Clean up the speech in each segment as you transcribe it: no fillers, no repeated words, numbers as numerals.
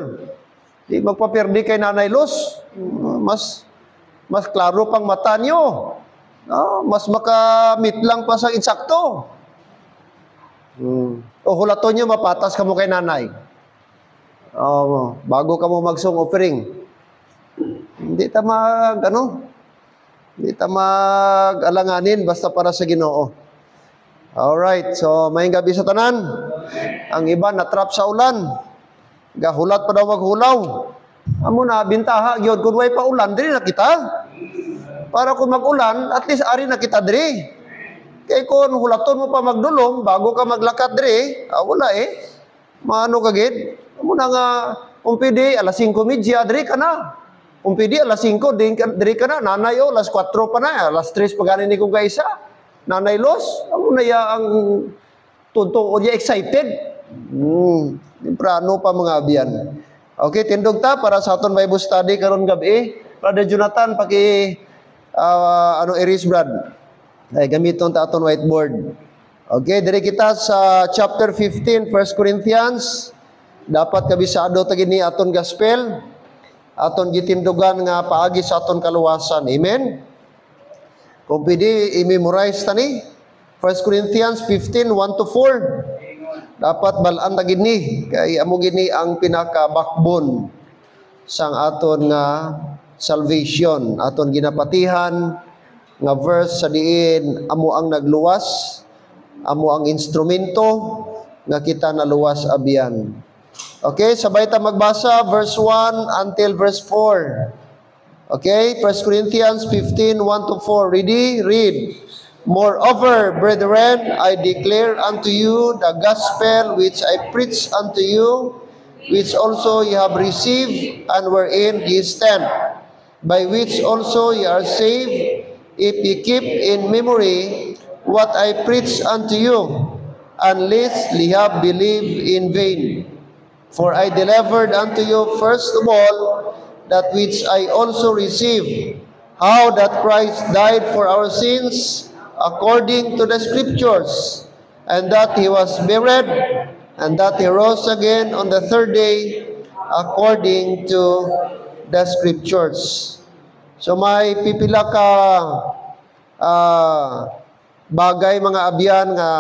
picture. Di magpapirdi kay Nanay Luz. Mas klaro pang mata nyo. Mas makamit lang pa sa insakto. O hulaton nyo, mapatas ka mo kay Nanay. Bago ka mo mag-song offering. Hindi ta mag-alanganin basta para sa Ginoo. Alright, so may gabi sa tanan. Ang iba natrap sa ulan. Gahulat pa daw maghulaw. Amo na, bintaha, gyud kung way pa ulan, diri na kita. Para kung mag-ulan, at least ari na kita diri. Kaya kung hulaton mo pa magdulong, bago ka maglakat diri, wala Maano kagid? Amo na nga, umpidi, alas 5:30, diri ka na. Umpidi, alas 5, diri ka na. Nanay, alas 4 pa na, alas 3 pa ganin ni kong kaisa. Nanay Luz, amo na ang tuntong o excited. Temprano pa mga abyan. Okay, tindog ta para sa aton Bible study karon gabi. Brother Jonathan, erase Brad. Ay gamiton ta aton whiteboard. Okay, diri kita sa chapter 15, 1 Corinthians. Dapat kabisado ta gini aton gospel. Aton gitindugan nga paagi sa aton kaluwasan. Amen. Kung pwede i-memorize ta ni 1 Corinthians 15, 1-4. Dapat balaan ta gini kay amo gini ang pinaka backbone sang aton nga salvation, aton ginapatihan nga verse sa diin amo ang nagluwas, amo ang instrumento nga kita naluwas abyan. Okay, sabay ta magbasa verse 1 until verse 4. Okay, 1 Corinthians 15, 1-4. Ready? Read. Moreover, brethren, I declare unto you the gospel which I preach unto you, which also ye have received, and wherein ye stand, by which also ye are saved, if ye keep in memory what I preach unto you, unless ye have believed in vain. For I delivered unto you first of all that which I also received, how that Christ died for our sins, according to the Scriptures, and that He was buried, and that He rose again on the third day, according to the Scriptures. So may pipila ka bagay mga abyan nga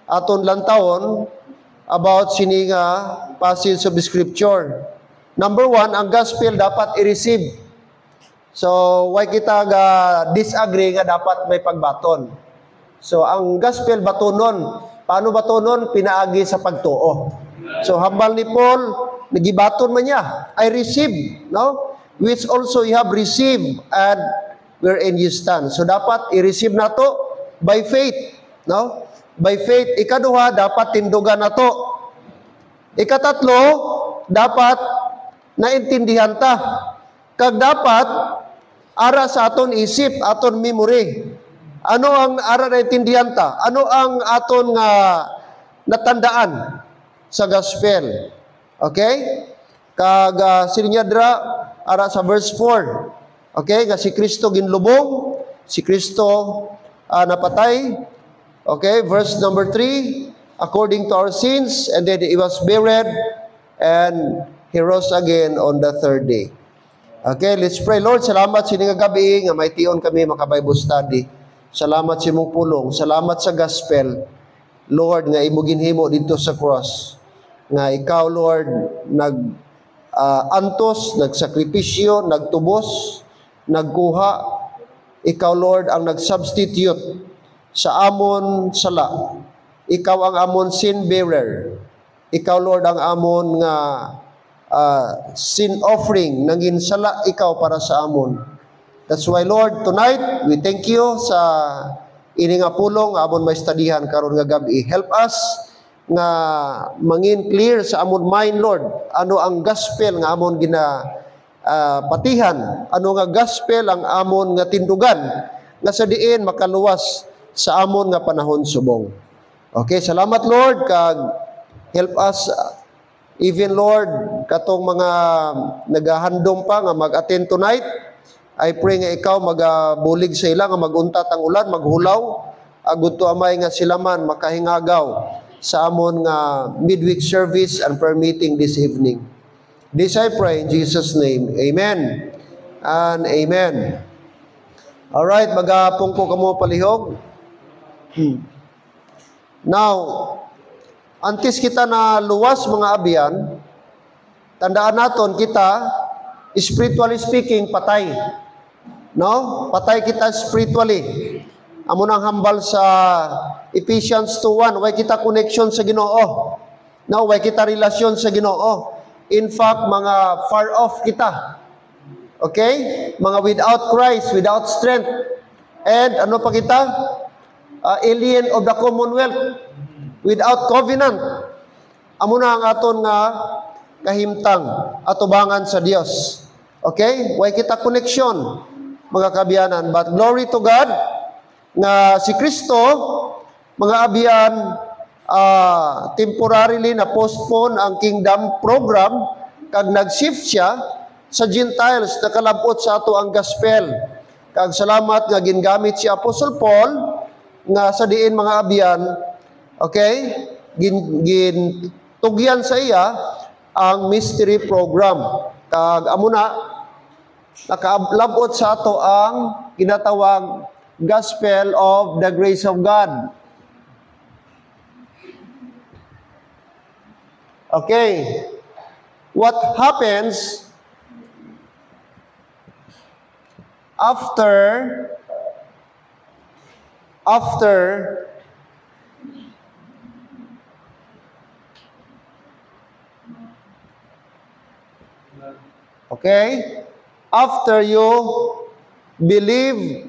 aton lantawon about sini nga passage of Scripture. Number 1, ang gospel dapat i-receive. So, why kita ga disagree nga dapat may pagbaton. So, ang gospel batonon. Paano batonon? Pinaagi sa pagtuo. So, hambal ni Paul, nagibaton man niya. I receive, no? Which also you have received and wherein you stand. So, dapat i-receive na to by faith, no? By faith. Ikaduha, dapat tindugan na to. Ikatatlo, dapat naintindihan ta. Kag dapat ara sa aton isip, aton memory. Ano ang ara na intindihan ta? Ano ang aton nga natandaan sa gospel? Okay? Kag sininyadra ara sa verse 4. Okay? Nga si Kristo ginlubong, si Kristo napatay. Okay? Verse number 3, according to our sins, and then He was buried, and He rose again on the third day. Okay, let's pray. Lord, salamat sa nga gabi nga may tion kami maka-Bible study. Salamat sa imong pulong. Salamat sa gospel. Lord, nga imo ginhimo dito sa cross. Nga ikaw, Lord, antos, nagsakripisyo, nagtubos, nagkuha. Ikaw, Lord, ang nag-substitute sa amon sala. Ikaw ang amon sin bearer. Ikaw, Lord, ang amon nga sin offering, nangin sala ikaw para sa amon. That's why, Lord, tonight, we thank you sa ini nga pulong, amon may studyhan karon nga gabi. Help us nga mangin clear sa amon mind, Lord. Ano ang gospel nga amon patihan? Ano nga gospel ang amon nga tindugan? Nga sa diin makaluwas sa amon nga panahon subong. Okay, salamat, Lord, kag help us even, Lord, katong mga nagahandom pa nga mag-attend tonight, I pray nga ikaw magabulig sa ila nga maguntat ang ulan, maghulaw, agud to amay nga sila man makahingagaw sa amon nga midweek service and prayer meeting this evening. This I pray in Jesus' name. Amen and amen. Alright, magapungko ka mo palihog. Now, antes kita na luwas mga abyan, tandaan naton kita, spiritually speaking, patay. No? Patay kita spiritually. Amo nang hambal sa Ephesians 2:1, way kita connection sa Ginoo. No, way kita relasyon sa Ginoo. In fact, mga far off kita. Okay? Mga without Christ, without strength. And ano pa kita? Alien of the commonwealth. Without covenant. Amo na ang aton nga kahimtang atubangan sa Dios. Okay? Way kita connection, mga kabiyanan. But glory to God, nga si Kristo, mga abyan, temporarily na postpone ang kingdom program kag nag-shift siya sa Gentiles na kalabot sa ato ang gospel. Kag salamat nga gingamit si Apostle Paul nga sa diin mga abyan, okay, tugyan sa iya ang mystery program. Kag amo na nakalabot sa ato ang ginatawag gospel of the grace of God. Okay, what happens after you believe.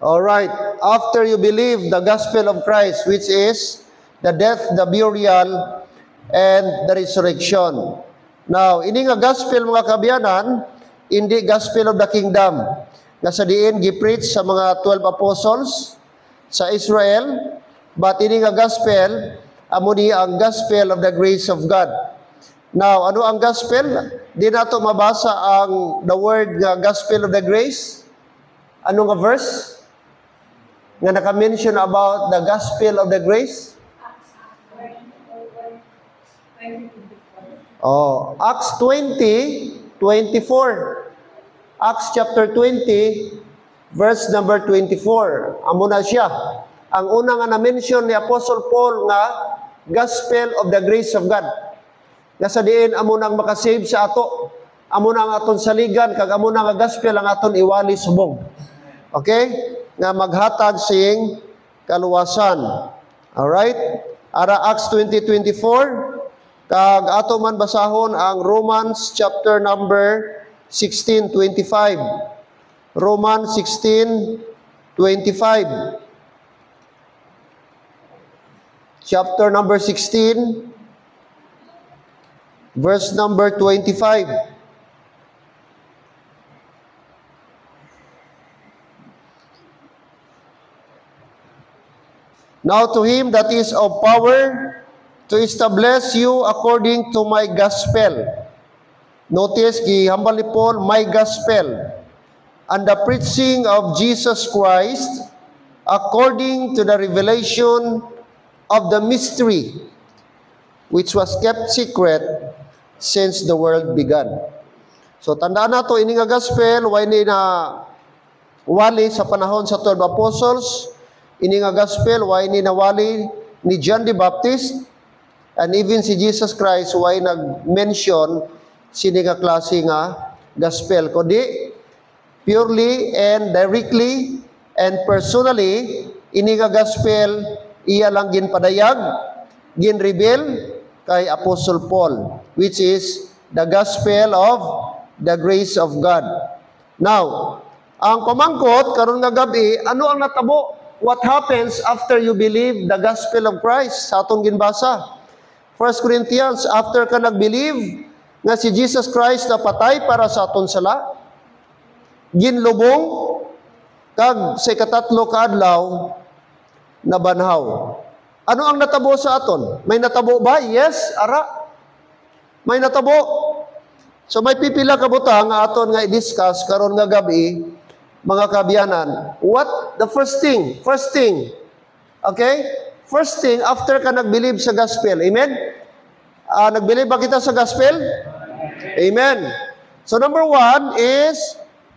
All right, after you believe the gospel of Christ, which is the death, the burial, and the resurrection. Now, ini nga gospel mga kabiyanan, hindi gospel of the kingdom. Nga sa diin gi-preach sa mga 12 apostles sa Israel, but ini nga gospel, amo ni ang gospel of the grace of God. Now, ano ang gospel? Di nato mabasa ang the word nga gospel of the grace. Ano nga verse nga naka-mention about the gospel of the grace? Oh, Acts 20:24. Acts chapter 20, verse number 24. Amo na siya. Ang una nga na-mention ni Apostle Paul nga gospel of the grace of God. Nga sa diin amo nang makasave sa ato. Amo na ang aton saligan kag amo na nga gospel ang aton iwali subong. Okay? Nga maghatag sing kaluwasan. Alright? Ara Acts 20:24. Kag ato man basahon ang Romans chapter number 16:25. Romans 16:25. Chapter number 16, verse number 25. Now to him that is of power to establish you according to my gospel. Notice, gihambal ni Paul, my gospel, and the preaching of Jesus Christ according to the revelation of the mystery which was kept secret since the world began. So tandaan nato ini nga gospel way ni na wali sa panahon sa 12 apostles. Ini nga gospel way ni nawali ni John the Baptist, and even si Jesus Christ way nag-mention sini nga klase nga gospel, kundi purely and directly and personally ini nga gospel iya lang ginpadayag, ginreveal kay Apostle Paul, which is the gospel of the grace of God. Now, ang pamangkot karon nga gabi, ano ang natabo? What happens after you believe the gospel of Christ? Sa atong ginbasa 1 Corinthians, after ka nag-believe nga si Jesus Christ na patay para sa aton sala, ginlubong, kag sa ikatatlo ka adlaw nabanhaw. Ano ang natabo sa aton? May natabo ba? Yes, ara. May natabo. So may pipila ka butang nga aton nga i-discuss karon nga gabi, mga kabiyanan. What the first thing? Okay? First thing after ka nag-believe sa gospel. Amen? Nag-believe ba kita sa gospel? Amen. So number 1 is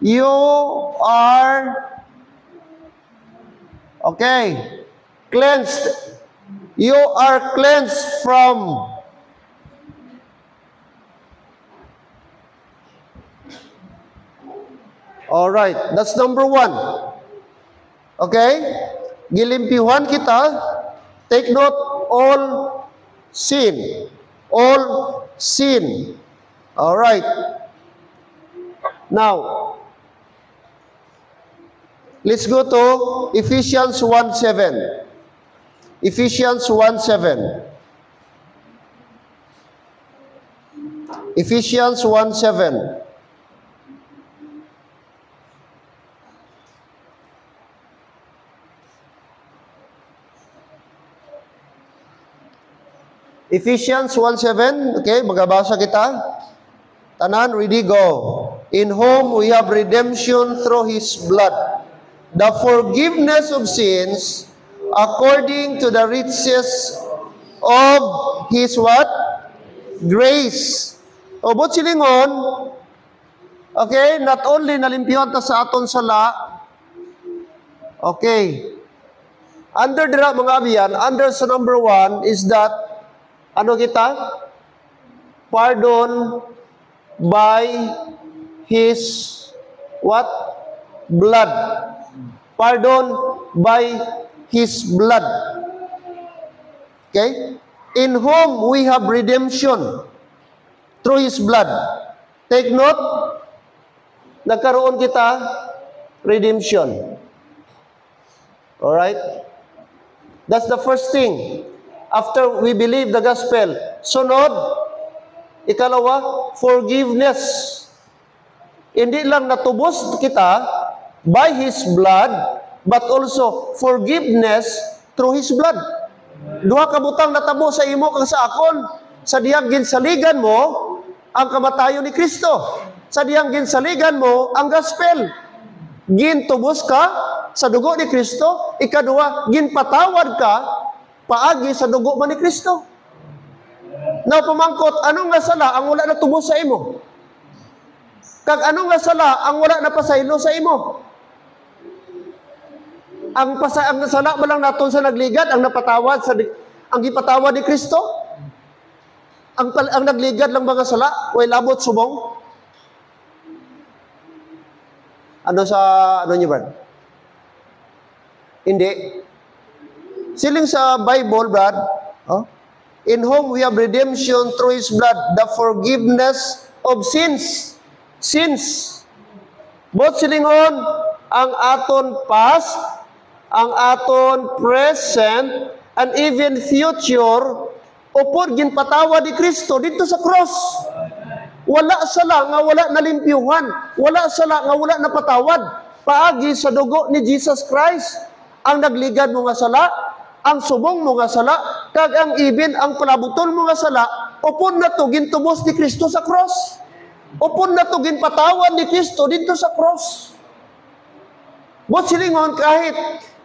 you are cleansed. You are cleansed from all right, that's number 1. Okay? Gilimpihan kita. Take note, all sin. All sin. All right. Now, let's go to Ephesians 1:7. Ephesians 1:7. Ephesians 1:7. Ephesians 1:7, okay, magabasa kita. Tanan, ready, go. In whom we have redemption through His blood, the forgiveness of sins, according to the riches of His what? Grace. O, but silingon, okay, not only nalimpihan ta sa aton sala, okay, under the mga abiyan, under sa number 1 is that, ano kita? Pardon by His what? Blood. Pardon by His blood. Okay? In whom we have redemption through His blood. Take note, nagkaroon kita redemption. Alright? That's the first thing. After we believe the gospel. Sunod, ikalawa, forgiveness. Hindi lang natubos kita by His blood, but also forgiveness through His blood. Duha ka butang natabo sa imo kang sa akon. Sa diyang ginsaligan mo ang kamatayon ni Kristo. Sa diyang ginsaligan mo ang gospel. Gintubos ka sa dugo ni Kristo. Ikaduha, ginpatawad ka paagi sa dugo man ni Kristo. Now, pamangkot, anong nga sala ang wala na tubos sa imo? Kag anong nga sala ang wala na pasaylo sa imo? Ang sala ba lang naton sa nagligad, ang napatawad, ang gipatawad ni Kristo? Ang nagligad lang mga sala, way labot subong? Ano niyo ba? Hindi. Siling sa Bible, Brad, in whom we have redemption through His blood, the forgiveness of sins. Sins. Both silingon, ang aton past, ang aton present, and even future, upod ginpatawa ni Kristo dito sa cross. Wala sala nga wala nalimpyuhan. Wala sala nga wala napatawad. Paagi sa dugo ni Jesus Christ, ang nagligad mo nga sala, ang subong mo nga sala, kag ang ibin, ang palabuton mo nga sala, upon na to gintubos ni Kristo sa cross. Upon na to ginpatawan ni Kristo dito sa cross. Bot silingon, kahit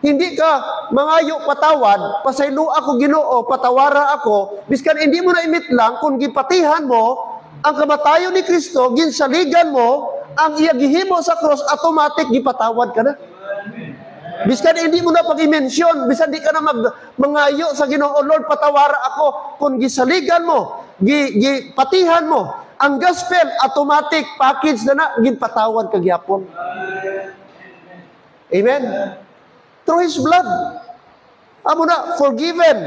hindi ka mangayo patawad, pasaylo ako Ginoo, patawara ako, biskan hindi mo na imit lang, kung gipatihan mo, ang kamatayon ni Kristo, ginsaligan mo, ang iya gihimo sa cross, automatic gipatawad ka na. Biskan hindi mo na pag-i-mention, bisan di ka na mangayo sa Ginoo, Lord, patawara ako. Kung gisaligan mo, gipatihan mo, ang gospel, automatic, package na ginpatawad ka gyapon. Amen? Through His blood. Amo na, forgiven.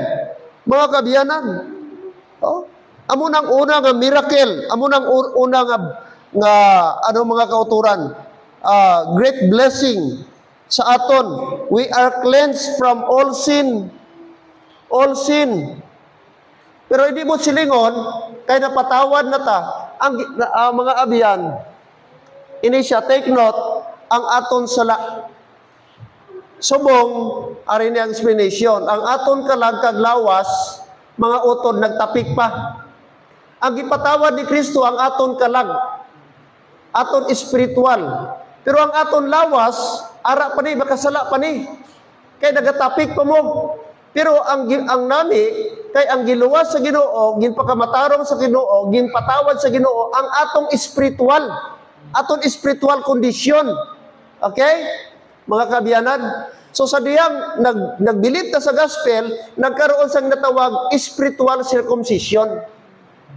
Mga kabiyanan. Amo nang una nga miracle. Amo nang una nga mga kauturan. Great blessing sa aton. We are cleansed from all sin. All sin. Pero hindi mo silingon, kay napatawad na ta, ang mga abiyan, ini siya, take note, ang aton sala. Subong, ari ni ang explanation, ang aton kalagkag lawas, mga utod nagtapik pa. Ang gipatawad ni Kristo ang aton kalag, aton espiritual. Pero ang aton lawas, ara pa ni, makasala pa ni. Kay nagatapik pa mo. Pero ang nami, kay ang giluwas sa Ginoo, ginpakamatarong sa Ginoo, ginpatawad sa Ginoo, ang atong spiritual kondisyon. Okay? Mga kabiyanan. So sa diyang nagbilib ta sa gospel, nagkaroon sang natawag spiritual circumcision.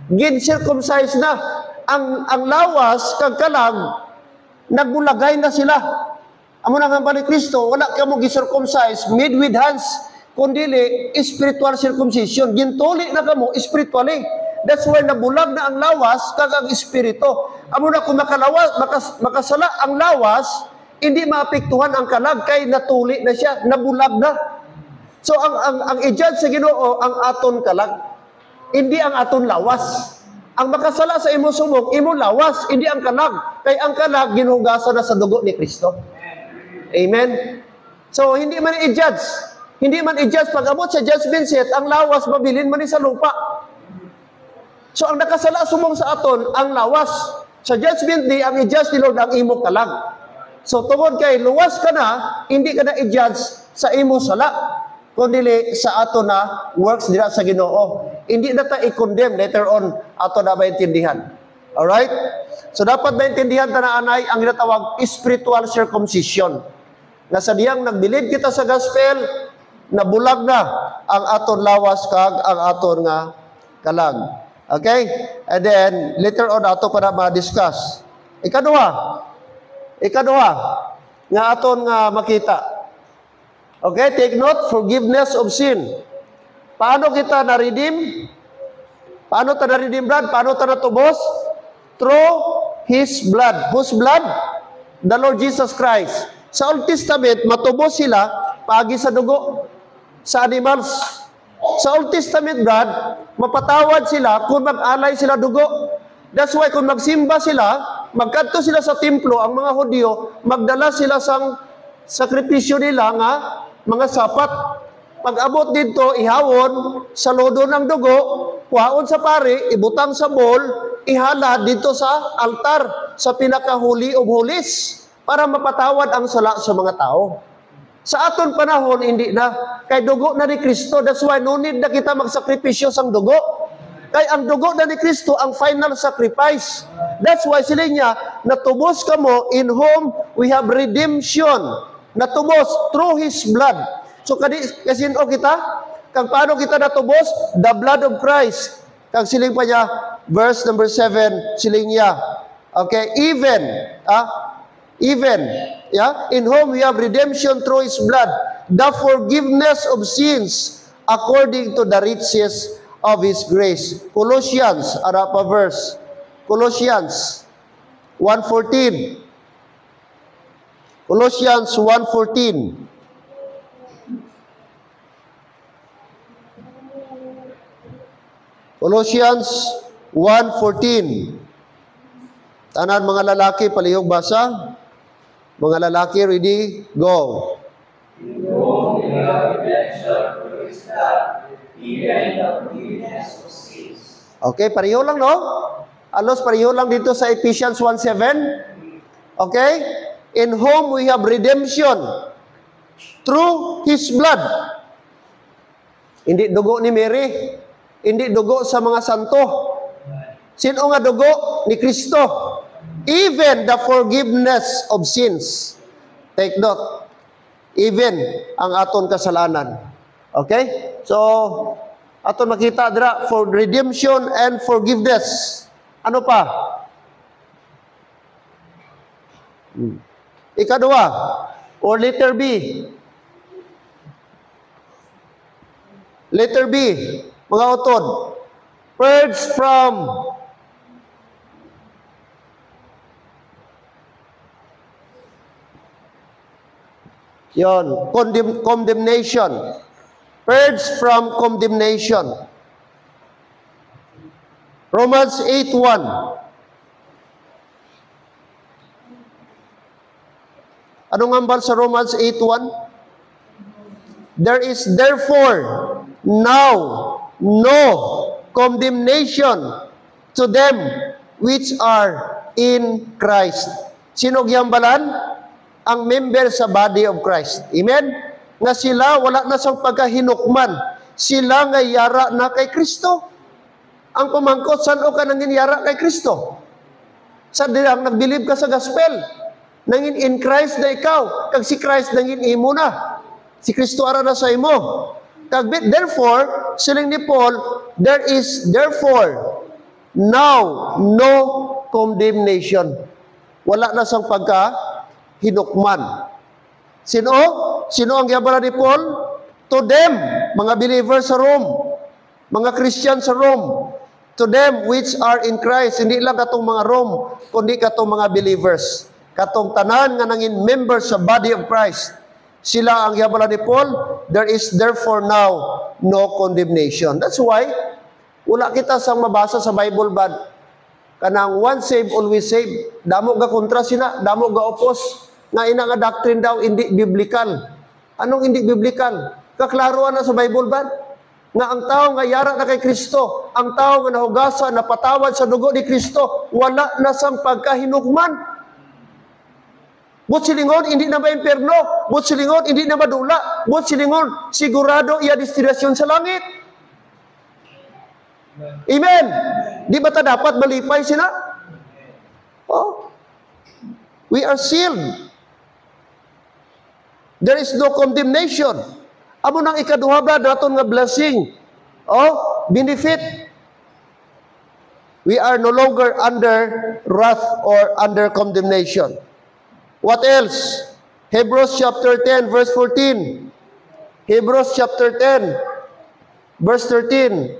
Gin-circumcise na. Ang lawas, kag kalag, nagbulagay na sila. Amo na nga ba ni Kristo, wala ka mo gi-circumcise, made with hands, kundili, spiritual circumcision. Gintuli na ka mo, spiritually. That's why nabulag na ang lawas, kag ang espiritu. Amo na kung makasala ang lawas, hindi maapektuhan ang kalag, kay natuli na siya, nabulag na. So ang i-judge sa Ginoo, ang aton kalag. Hindi ang aton lawas. Ang makasala sa imo sumog, imo lawas, hindi ang kalag. Kay ang kalag, ginuhugasan na sa dugo ni Kristo. Amen? So, hindi man i-judge. Hindi man i-judge. Pag abot sa judgment seat, ang lawas, mabilin man sa lupa. So, ang nakasala sumong sa aton, ang lawas. Sa judgment day, ang i-judge ni Lord, ang imo kalag. So, tungod kay luwas ka na, hindi ka na i-judge sa imo sala, kundi sa ato na works dira sa Ginoo. Hindi na ta i-condemn later on ato na maintindihan. Alright? So dapat maintindihan ta na anay ang ginatawag spiritual circumcision. Na sa diyang nagbilib kita sa gospel, nabulag na ang aton lawas kag ang aton nga kalag. Okay? And then later on ato pa na ma-discuss. Ikaduha nga aton nga makita. Okay, take note, forgiveness of sin. Paano kita na-redeem? Paano ta na-redeem, Brad? Paano ta natubos? Through His blood. Whose blood? The Lord Jesus Christ. Sa Old Testament, matubos sila paagi sa dugo, sa animals. Sa Old Testament, Brad, mapatawad sila kung mag-alay sila dugo. That's why kung magsimba sila, magkadto sila sa templo, ang mga Hudyo, magdala sila sang sakripisyo nila nga mga sapat. Pag-abot dito, ihawon sa lodo ng dugo, kuhaon sa pari, ibutang sa bowl, ihala dito sa altar, sa pinakahuli of holies, para mapatawad ang sala sa mga tao. Sa aton panahon, hindi na. Kay dugo na ni Kristo, that's why no need na kita magsakripisyo sang dugo. Kay ang dugo na ni Kristo, ang final sacrifice. That's why sila niya, natubos ka mo, in whom we have redemption. Natubos through His blood. So kasi kita, kang paano kita natubos? The blood of Christ. Kang siling pa niya, verse number 7, siling niya. Okay, even, in whom we have redemption through His blood, the forgiveness of sins according to the riches of His grace. Colossians, arapa verse. Colossians 1:14. Colossians 1:14. Colossians 1:14. Tanan mga lalaki, palihog basa. Mga lalaki, ready? Go. Okay, pareho lang, no? Alos, pareho lang dito sa Ephesians 1:7. Okay? In whom we have redemption through His blood. Hindi dugo ni Mary. Hindi dugo sa mga santo. Sino nga dugo? Ni Kristo. Even the forgiveness of sins. Take note. Even ang aton kasalanan. Okay? So, aton makita dira for redemption and forgiveness. Ano pa? Ikadua, or letter B. Letter B, mga utod. Purge from condemnation. Purge from condemnation. Romans 8:1. Anong ambal sa Romans 8:1? There is therefore now no condemnation to them which are in Christ. Sino gihambalan? Ang member sa body of Christ. Amen? Nga sila, wala na sa pagkahinukman. Sila nga yara na kay Kristo. Ang pamangkot, saan o ka nangin yara kay Kristo? Sa dirang nagbilib ka sa gospel. Nangin in Christ na ikaw. Kag si Christ nangin imo na. Si Kristo ara na sa imo. Kag therefore, siling ni Paul, there is therefore now no condemnation. Wala na sang pagka-hinukman. Sino? Sino ang gihambalan ni Paul? To them, mga believers sa Rome. Mga Christian sa Rome. To them which are in Christ. Hindi lang katong mga Rome, kundi katong mga believers. Katong tanan nga nangin members sa body of Christ. Sila ang gihambalan ni Paul, there is therefore now no condemnation. That's why, wala kita sang mabasa sa Bible bad. Kanang once saved, always saved. Damo ga kontra sila, damo ga opos. Nga ina nga doctrine daw, hindi biblical. Anong hindi biblical? Kaklaruan na sa Bible bad. Nga ang tao nga yara na kay Kristo, ang tao nga nahugasan, napatawad sa dugo ni Kristo, wala na sang pagkahinukman. But silingon, hindi na ma-imperno. But silingon, hindi na madula. But silingon, sigurado iya destinasyon sa langit. Amen. Di ba ta dapat malipay sila? Oh. We are sealed. There is no condemnation. Amo nang ikaduha ba naton nga blessing? Oh, benefit. We are no longer under wrath or under condemnation. What else? Hebrews chapter 10 verse 14. Hebrews chapter 10 verse 13.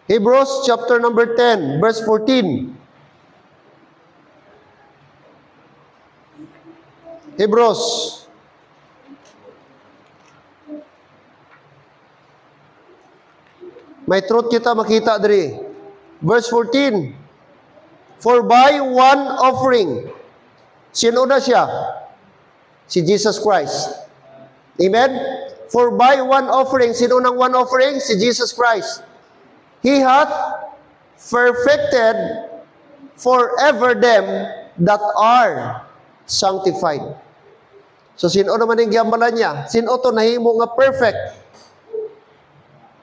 Hebrews chapter number 10 verse 14. Hebrews. May truth kita makita diri. Verse 14. For by one offering, sino na siya? Si Jesus Christ. Amen? For by one offering, sino nang one offering? Si Jesus Christ. He hath perfected forever them that are sanctified. So, sino naman yung gihambalan niya? Sino to nahimo nga perfect?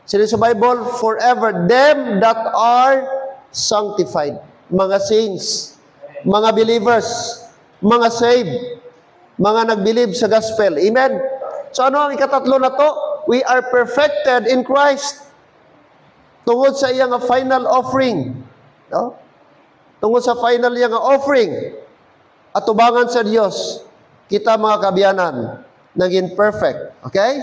Sino sa Bible? Forever them that are sanctified. Mga saints, mga believers, mga saved, mga nagbilive sa gospel. Amen? So, ano ang ikatatlo na to? We are perfected in Christ. Tungod sa iyang final offering. No? Tungod sa final iyang offering. At tubangan sa Diyos, kita mga kabiyanan, naging perfect. Okay?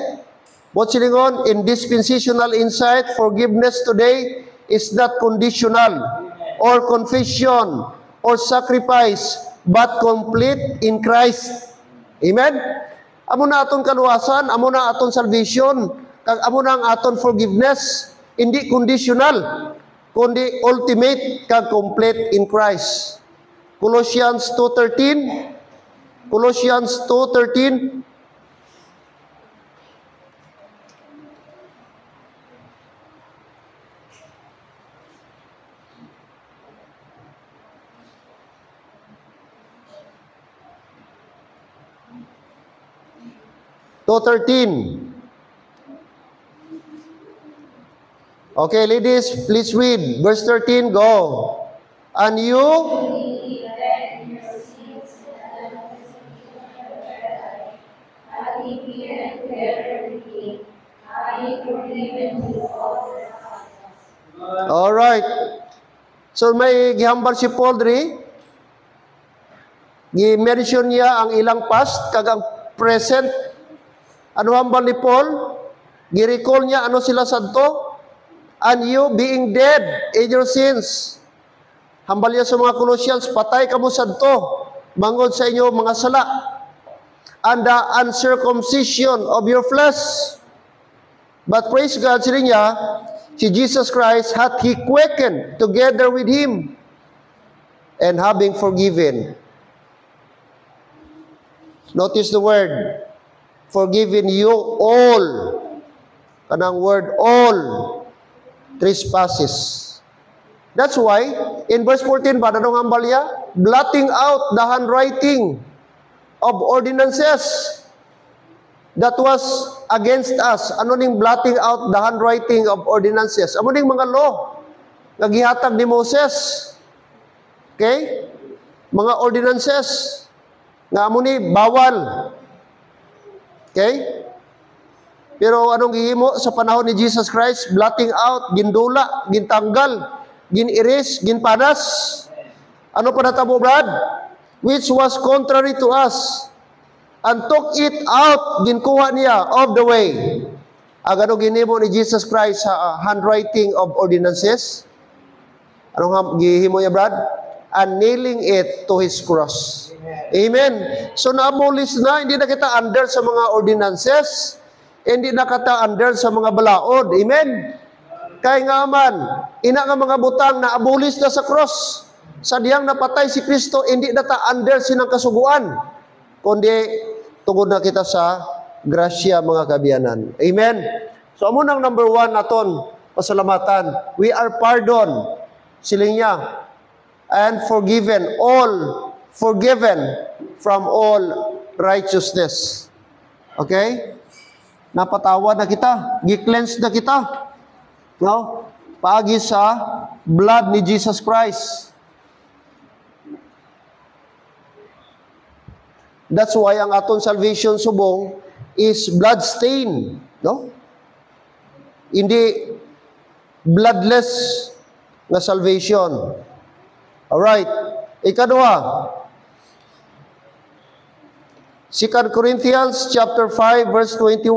But silingon, in dispensational insight, forgiveness today is not conditional or confession or sacrifice, but complete in Christ. Amen? Amo na aton kaluwasan, amo na aton salvation, kag amo na ang aton forgiveness, hindi conditional, kundi ultimate kag complete in Christ. Colossians 2:13. Colossians 2:13. Okay, ladies, please read. Verse 13, go. And you, all right. So may gihambar si Paul diri. Gi-mention niya ang ilang past kag ang present. Ano hambal ni Paul? Gi-recall niya ano sila sadto? And you being dead in your sins. Hambal niya sa mga Colossians, patay kamo sadto bangod sa inyo mga sala. And the uncircumcision of your flesh. But praise God, sila niya, si Jesus Christ hath He quickened together with Him. and having forgiven. Notice the word, forgiven you all. Kanang word, all trespasses. That's why, in verse 14 ba, nanong hambal niya? Blotting out the handwriting of ordinances that was against us. Ano ning blotting out the handwriting of ordinances? Ano ning mga law nga gihatag ni Moses? Okay? Mga ordinances nga amo ni bawal. Okay? Pero anong gihimo sa panahon ni Jesus Christ? Blotting out, gindula, gintanggal, gin-erase, ginpanas. Ano pa natabo, Brad? Which was contrary to us, and took it out, ginkuha niya of the way. Agano ginhimo ni Jesus Christ sa handwriting of ordinances? Anong gihimo niya, Brad? And nailing it to His cross. Amen. So na-abolish na, hindi na kita under sa mga ordinances, hindi na kita under sa mga balaod. Amen. Kaya nga man, ina nga mga butang na abolish na sa cross. Sa diyang napatay si Kristo, hindi na ta under sinang kasuguan, kundi tungod na kita sa grasya, mga kabiyanan. Amen. So amo nang number 1 naton pasalamatan. We are pardoned, siling niya, and forgiven from all righteousness. Okay? Napatawad na kita, gi-cleanse na kita. No? Paagi sa blood ni Jesus Christ. That's why ang aton salvation subong is blood stain, no? Hindi bloodless na salvation. All right. Ikaduha, 2 Corinthians chapter 5 verse 21.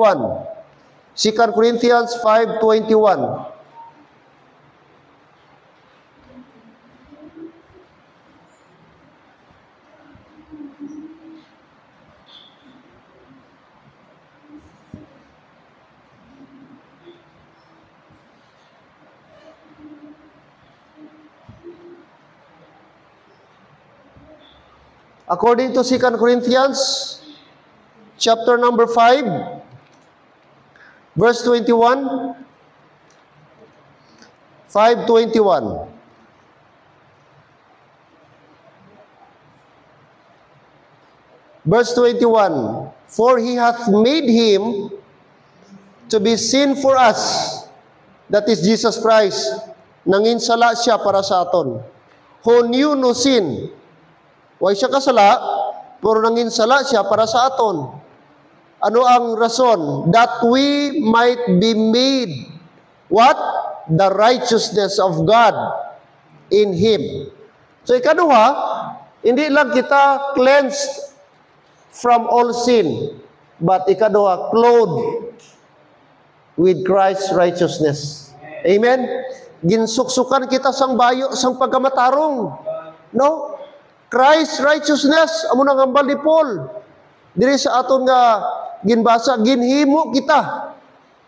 2 Corinthians 5:21. According to 2 Corinthians chapter number 5 verse 21, 5:21. Verse 21, for He hath made Him to be sin for us, that is Jesus Christ, nanginsala siya para sa aton, who knew no sin. Way siya kasala, pero nanginsala siya para sa aton. Ano ang rason? That we might be made, what? The righteousness of God in Him. So ikaduha, hindi lang kita cleansed from all sin, but ikaduha, clothed with Christ's righteousness. Amen? Ginsuksukan kita sang bayo, sang pagkamatarong. No? Christ's righteousness, amo nang hambal ni Paul. Diri sa aton nga ginbasa, ginhimo kita.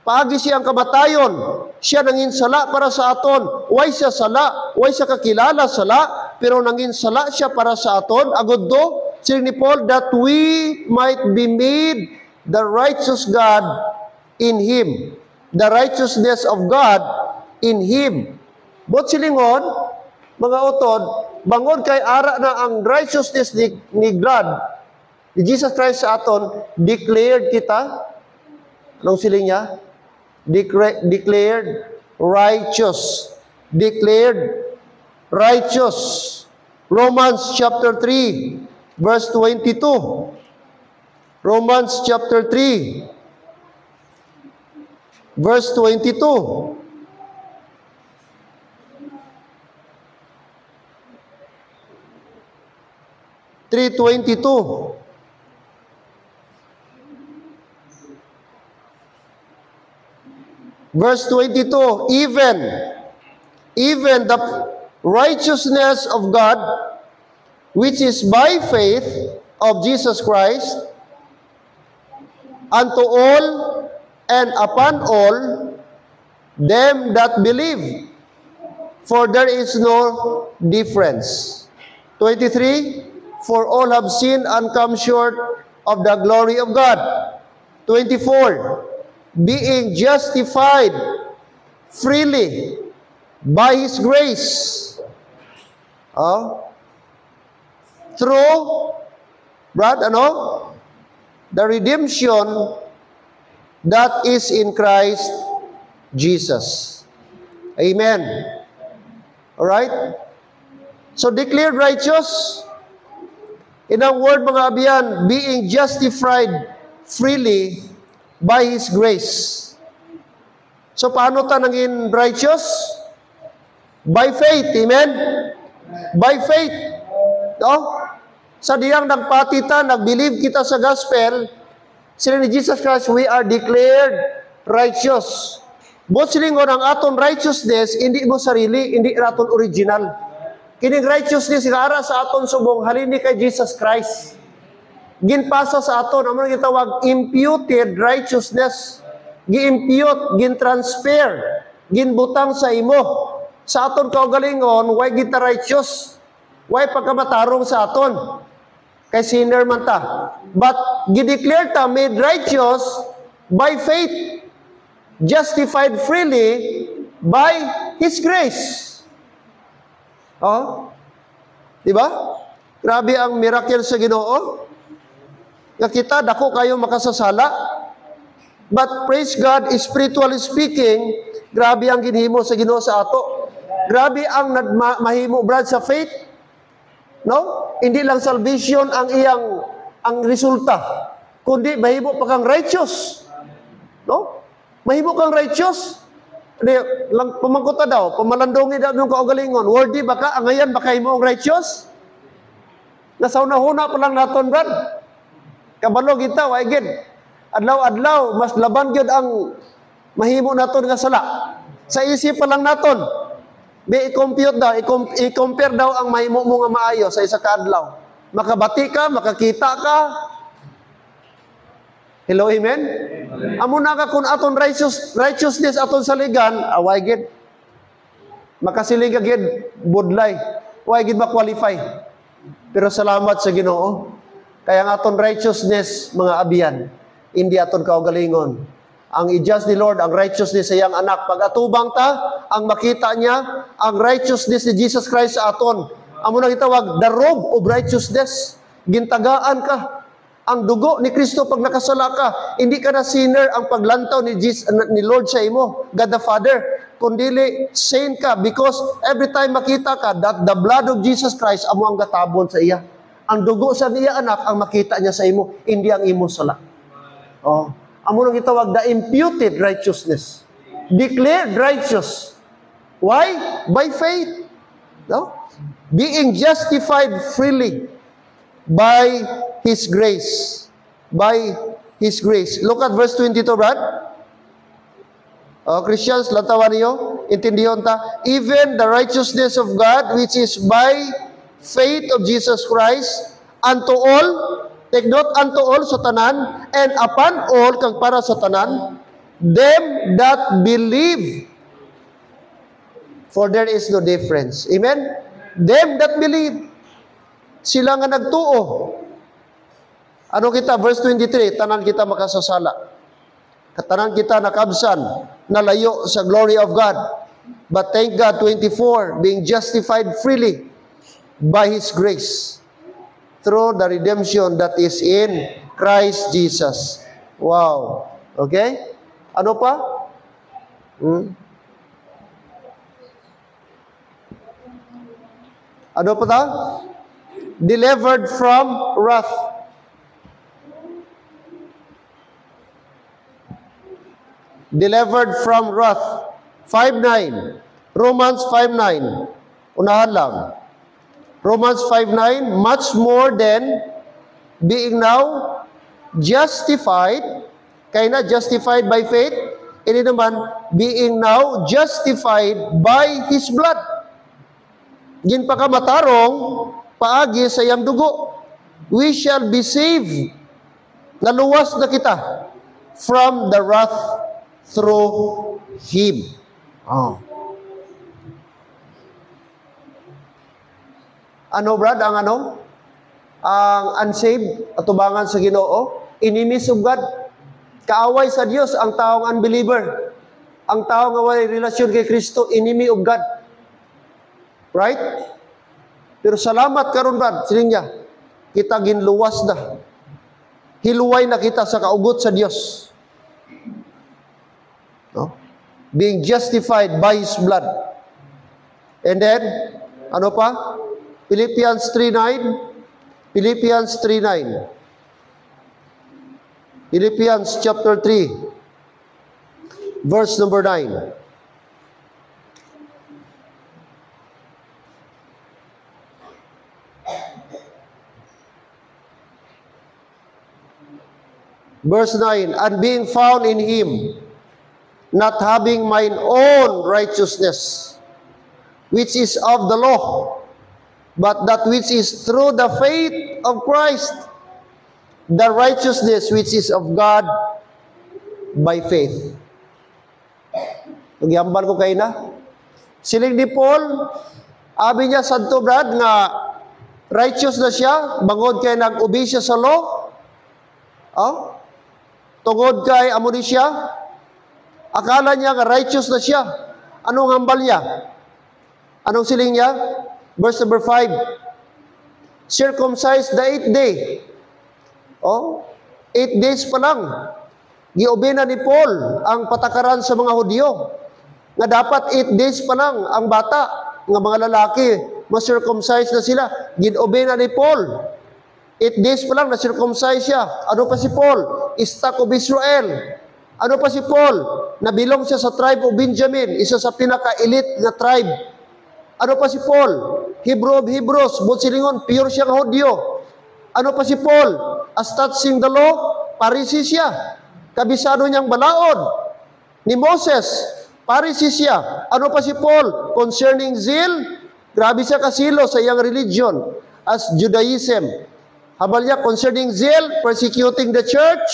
Paagi siyang kamatayon, siya nanginsala para sa aton. Way siya sala, way siya kakilala sala, pero nanginsala siya para sa aton. Agud do, siling ni Paul, that we might be made the righteous God in Him. The righteousness of God in Him. Bot silingon, mga utod, bangon kay ara na ang righteousness ni God, ni Jesus Christ sa aton, declared kita. Anong siling niya? Declared righteous. Declared righteous. Romans chapter 3, verse 22. Romans chapter 3, verse 22. Verse 22, even the righteousness of God, which is by faith of Jesus Christ, unto all and upon all them that believe, for there is no difference. 23, for all have sinned and come short of the glory of God. 24, being justified freely by His grace. Through, Brad, the redemption that is in Christ Jesus. Amen. Alright? So, declared righteous. In ang word, mga abiyan, being justified freely by His grace. So, paano ta naging righteous? By faith. Amen? By faith. No? Sa diyang nagpatita, nagbelieve kita sa gospel, sila ni Jesus Christ, we are declared righteous. But silingon ang aton righteousness, hindi mo sarili, hindi aton original. Kining righteousness, ara sa aton subong, halini kay Jesus Christ. Ginpasa sa aton, ang mga gitawag, imputed righteousness. Gi-impute, gin-transfer, ginbutang sa imo. Sa aton kaugalingon, why kita righteous? Why pagkamatarong sa aton? Kay sinner man ta. But, gideclare ta, made righteous by faith. Justified freely by His grace. Diba? Grabe ang miracle sa Ginoo. Nga kita, dako kayo makasasala. But praise God, spiritually speaking, grabe ang ginhimo sa Ginoo sa ato. Grabe ang mahimo, brad, sa faith. No? Hindi lang salvation ang resulta, kundi mahimo pa kang righteous. No? Mahimo kang righteous. Lang pamangkota daw, pamalandongi daw ng kaugalingon. Worthy baka angayan baka himo ang righteous? Nasauna-huna pa lang naton, brad. Kabalo kita, wa gid. Adlaw-adlaw mas laban gyud ang mahimo naton nga sala. Sa isip pa lang naton. I-compute daw, i-compare daw ang mahimo mo nga maayo sa isa ka adlaw. Makabati ka, makakita ka. Hello, amen? Amo na ka kung aton righteousness aton saligan, away gid. Makasilig gid budlay. Way gid ma-qualify. Pero salamat sa Ginoo. Kaya ang aton righteousness, mga abiyan, hindi aton kaugalingon. Ang i-just ni Lord, ang righteousness sa iyang anak. Pag atubang ta, ang makita niya, ang righteousness ni Jesus Christ sa aton. Amo na gitawag, the robe of righteousness. Gintagaan ka. Ang dugo ni Kristo pag nakasala ka, hindi ka na sinner ang paglantaw ni Lord sa imo, God the Father. Kundili, saint ka because every time makita ka that the blood of Jesus Christ amo ang gatabon sa iya. Ang dugo sa iya anak ang makita niya sa imo, hindi ang imo sala. Amo nang gitawag the imputed righteousness. Declared righteous. Why? By faith. No? Being justified freely by His grace. By His grace. Look at verse 22, Brad. Christians, lantawan niyo. Intindihon ta. Even the righteousness of God, which is by faith of Jesus Christ, unto all, take note, unto all sa tanan, and upon all, kang para sa tanan, them that believe. For there is no difference. Amen? Them that believe. Sila nga nagtuo. Ano kita? Verse 23, tanan kita makasasala. Tanan kita nakabsan, nalayo sa glory of God. But thank God, 24, being justified freely by His grace through the redemption that is in Christ Jesus. Wow. Okay? Ano pa? Ano pa ta? Delivered from wrath. Delivered from wrath. 5:9. Romans 5:9. Unahan lang. Romans 5:9, much more than being now justified, kaya na justified by faith, ini naman, being now justified by His blood. Ginpakamatarong, paagi sa iyang dugo, we shall be saved. Naluwas na kita from the wrath through Him. Ano, Brad, ang ano? Ang unsaved, atubangan sa Ginoo, enemies of God. Kaaway sa Dios ang taong unbeliever. Ang taong nga walay relasyon kay Kristo, enemy of God. Right? Pero salamat karon, Brad, sining niya, kita ginluwas na. Hiluway na kita sa kaugot sa Dios. No? Being justified by His blood. And then, ano pa? Philippians 3:9. Philippians 3:9. Philippians chapter 3, verse number 9. Verse 9, and being found in Him, not having mine own righteousness, which is of the law, but that which is through the faith of Christ, the righteousness which is of God by faith. Nagyambal ko kayo na. Siling ni Paul, abi niya Santo Brad, nga righteous na siya, bangod kay nag-obey siya sa law. Oh? Tungod kay amo ni siya, akala niya nga righteous na siya. Anong hambal niya? Anong siling niya? Verse number 5. Circumcised the 8th day. Oh, 8 days pa lang. Giobey na ni Paul ang patakaran sa mga Hudyo. Nga dapat 8 days pa lang ang bata, nga mga lalaki, ma-circumcise na sila. Ginobey na ni Paul. 8 days pa lang na-circumcise siya. Ano pa si Paul? Stock of Israel. Ano pa si Paul? Nabilong siya sa tribe of Benjamin, isa sa pinaka-elite na tribe. Ano pa si Paul? Hebrew of Hebrews, silingon, pure siyang Hudyo. Ano pa si Paul? As touching the law, Pharisee siya. Kabisado niyang balaod. Ni Moses, Pharisee siya. Ano pa si Paul? Concerning zeal, grabe siya kasilo sa iyang religion as Judaism. Habal niya, concerning zeal, persecuting the church.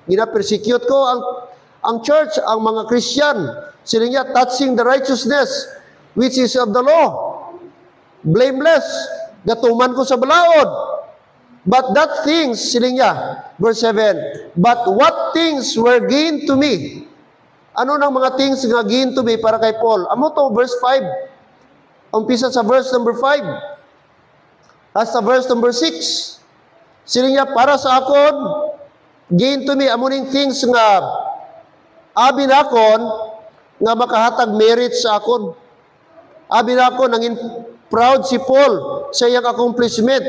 Gina-persecute ko ang church, ang mga Christian. Sila niya, touching the righteousness, which is of the law. Blameless. Gatuman ko sa balaod. But that things, sila niya, verse 7, but what things were gained to me? Ano nang mga things nga gained to me para kay Paul? Amo to, verse 5. Umpisa sa verse number 5. Hasta verse number 6. Sila niya, para sa akon, gain to me, amuning things nga abi na akon, nga makahatag merit sa akon. Abi na akon, nangin proud si Paul sa iyang accomplishment.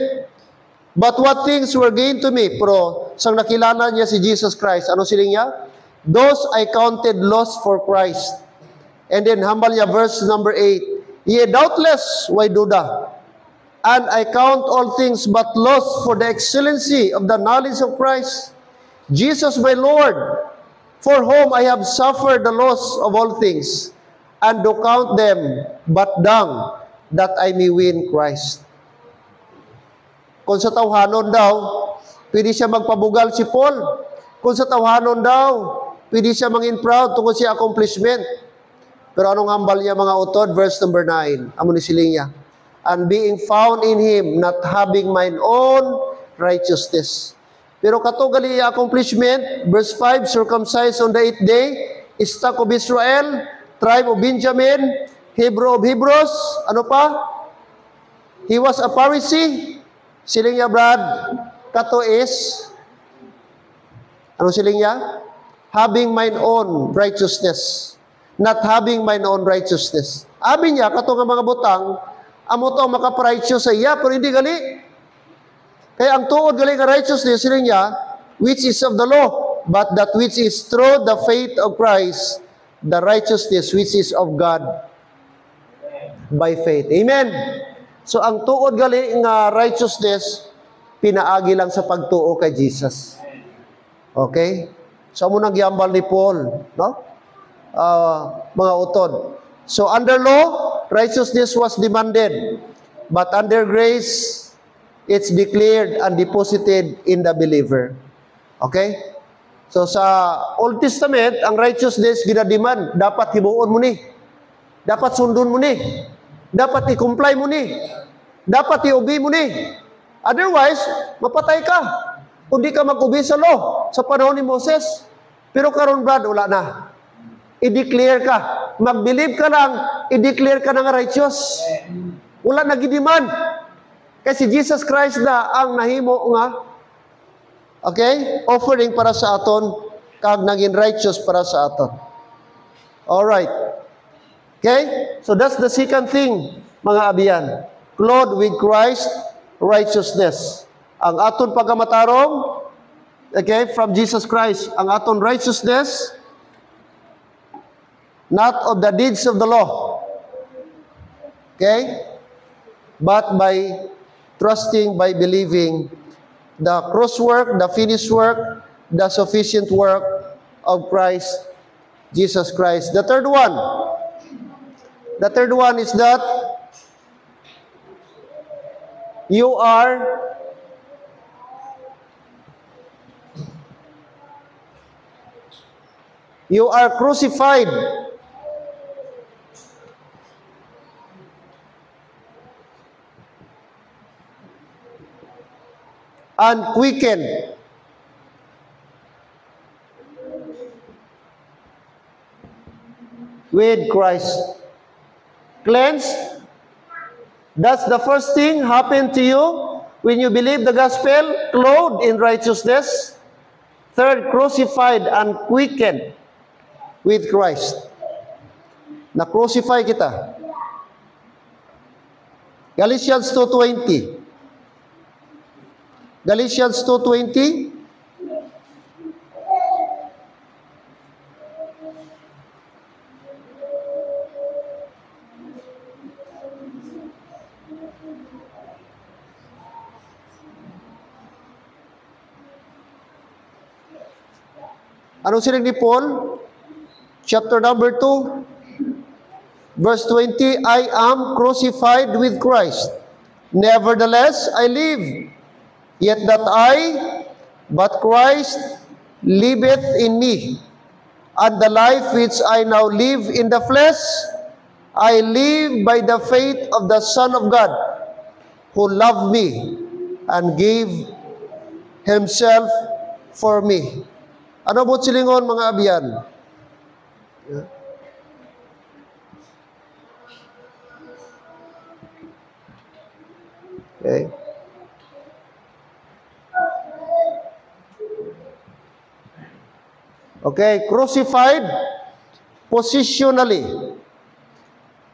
But what things were gained to me? Pero, sang nakilala niya si Jesus Christ, ano siling niya? Those I counted loss for Christ. And then, hambal niya, verse number 8. Ye doubtless, why duda? And I count all things but loss for the excellency of the knowledge of Christ, Jesus my Lord, for whom I have suffered the loss of all things, and do count them but dung, that I may win Christ. Kung sa tawhanon daw, pwede siya magpabugal si Paul. Kung sa tawhanon daw, pwede siya mangin proud tungkol siya accomplishment. Pero anong hambal niya mga utod? Verse number 9. Amo ni siling niya. And being found in Him, not having mine own righteousness. Pero katugali accomplishment, verse 5, circumcised on the 8th day, stock of Israel, tribe of Benjamin, Hebrew of Hebrews, ano pa? He was a Pharisee. Siling niya, Brad, kato is, ano siling niya? Having mine own righteousness. Not having mine own righteousness. Abi niya, kato nga mga butang, amo to makaprighteous sa iya, pero hindi gali. Kaya ang tuod gali nga righteousness, siling niya, which is of the law, but that which is through the faith of Christ, the righteousness which is of God by faith. Amen. So ang tuod gali nga righteousness, pinaagi lang sa pagtuo kay Jesus. Okay? So mo nang giambal ni Paul, no? Mga utod. So under law, righteousness was demanded, but under grace, it's declared and deposited in the believer. Okay? So sa Old Testament, ang righteousness ginademand, dapat himuon mo ni. Dapat sundon mo ni. Dapat i-comply mo ni. Dapat iubi mo ni. Otherwise, mapatay ka. Kung di ka mag-ubi sa law, sa panahon ni Moses. Pero karon brad, wala na. I-declare ka. Mag-believe ka lang, i-declare ka na nga righteous. Wala na gidiman. Kasi Jesus Christ na ang nahimo nga, okay, offering para sa aton, kag naging righteous para sa aton. Alright. Okay? So that's the second thing, mga abiyan. Clothed with Christ righteousness. Ang aton pagkamatarong, okay, from Jesus Christ, ang aton righteousness, not of the deeds of the law. Okay? But by trusting, by believing the cross work, the finished work, the sufficient work of Christ, Jesus Christ. The third one is that you are crucified and quickened with Christ. Cleansed. That's the first thing happened to you when you believe the gospel, clothed in righteousness. Third, crucified and quickened with Christ. Na-crucify kita. Galatians 2:20. Galatians 2:20. Anong sinig ni Paul? Chapter number 2, verse 20, I am crucified with Christ. Nevertheless, I live. Yet not I, but Christ liveth in me. And the life which I now live in the flesh, I live by the faith of the Son of God, who loved me and gave Himself for me. Ano po silingon, mga abiyan? Okay. Okay, crucified positionally.